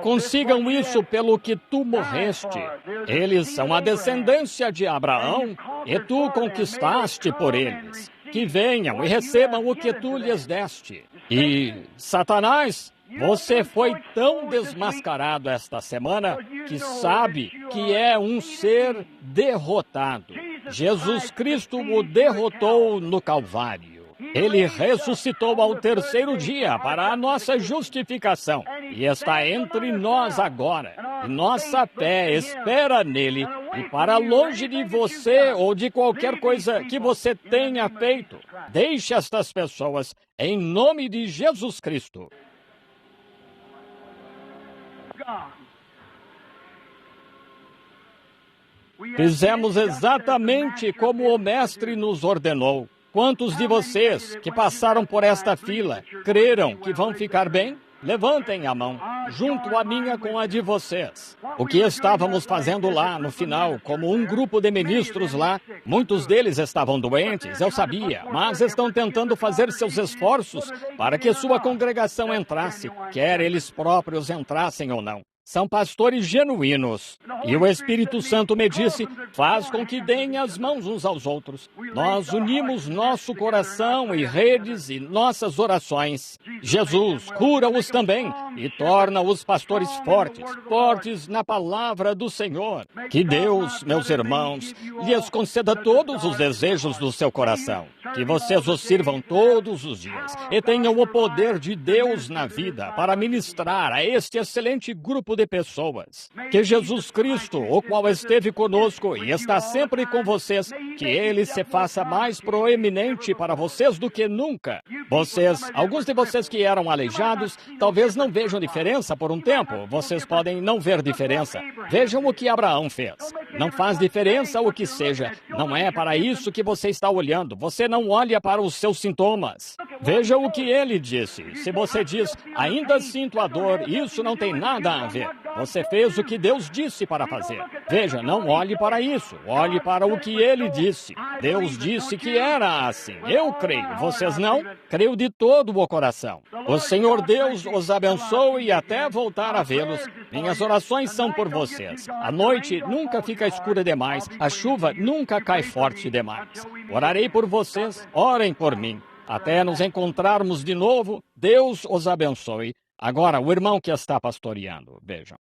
consigam isso pelo que tu morreste. Eles são a descendência de Abraão e tu conquistaste por eles. Que venham e recebam o que tu lhes deste. E, Satanás, você foi tão desmascarado esta semana que sabe que é um ser derrotado. Jesus Cristo o derrotou no Calvário. Ele ressuscitou ao terceiro dia para a nossa justificação e está entre nós agora. E nossa fé espera nele e para longe de você ou de qualquer coisa que você tenha feito. Deixe estas pessoas em nome de Jesus Cristo. Fizemos exatamente como o Mestre nos ordenou. Quantos de vocês que passaram por esta fila creram que vão ficar bem? Levantem a mão, junto a minha com a de vocês. O que estávamos fazendo lá no final, como um grupo de ministros lá, muitos deles estavam doentes, eu sabia, mas estão tentando fazer seus esforços para que sua congregação entrasse, quer eles próprios entrassem ou não. São pastores genuínos. E o Espírito Santo me disse, faz com que deem as mãos uns aos outros. Nós unimos nosso coração e redes e nossas orações. Jesus cura-os também e torna-os pastores fortes, fortes na palavra do Senhor. Que Deus, meus irmãos, lhes conceda todos os desejos do seu coração. Que vocês os sirvam todos os dias e tenham o poder de Deus na vida para ministrar a este excelente grupo de pessoas. Que Jesus Cristo, o qual esteve conosco e está sempre com vocês, que Ele se faça mais proeminente para vocês do que nunca. Alguns de vocês que eram aleijados, talvez não vejam diferença por um tempo. Vocês podem não ver diferença. Vejam o que Abraão fez. Não faz diferença o que seja. Não é para isso que você está olhando. Você não olha para os seus sintomas. Veja o que ele disse. Se você diz, ainda sinto a dor, isso não tem nada a ver. Você fez o que Deus disse para fazer. Veja, não olhe para isso. Olhe para o que Ele disse. Deus disse que era assim. Eu creio. Vocês não? Creio de todo o coração. O Senhor Deus os abençoe e até voltar a vê-los. Minhas orações são por vocês. A noite nunca fica escura demais. A chuva nunca cai forte demais. Orarei por vocês. Orem por mim. Até nos encontrarmos de novo, Deus os abençoe. Agora, o irmão que está pastoreando, vejam.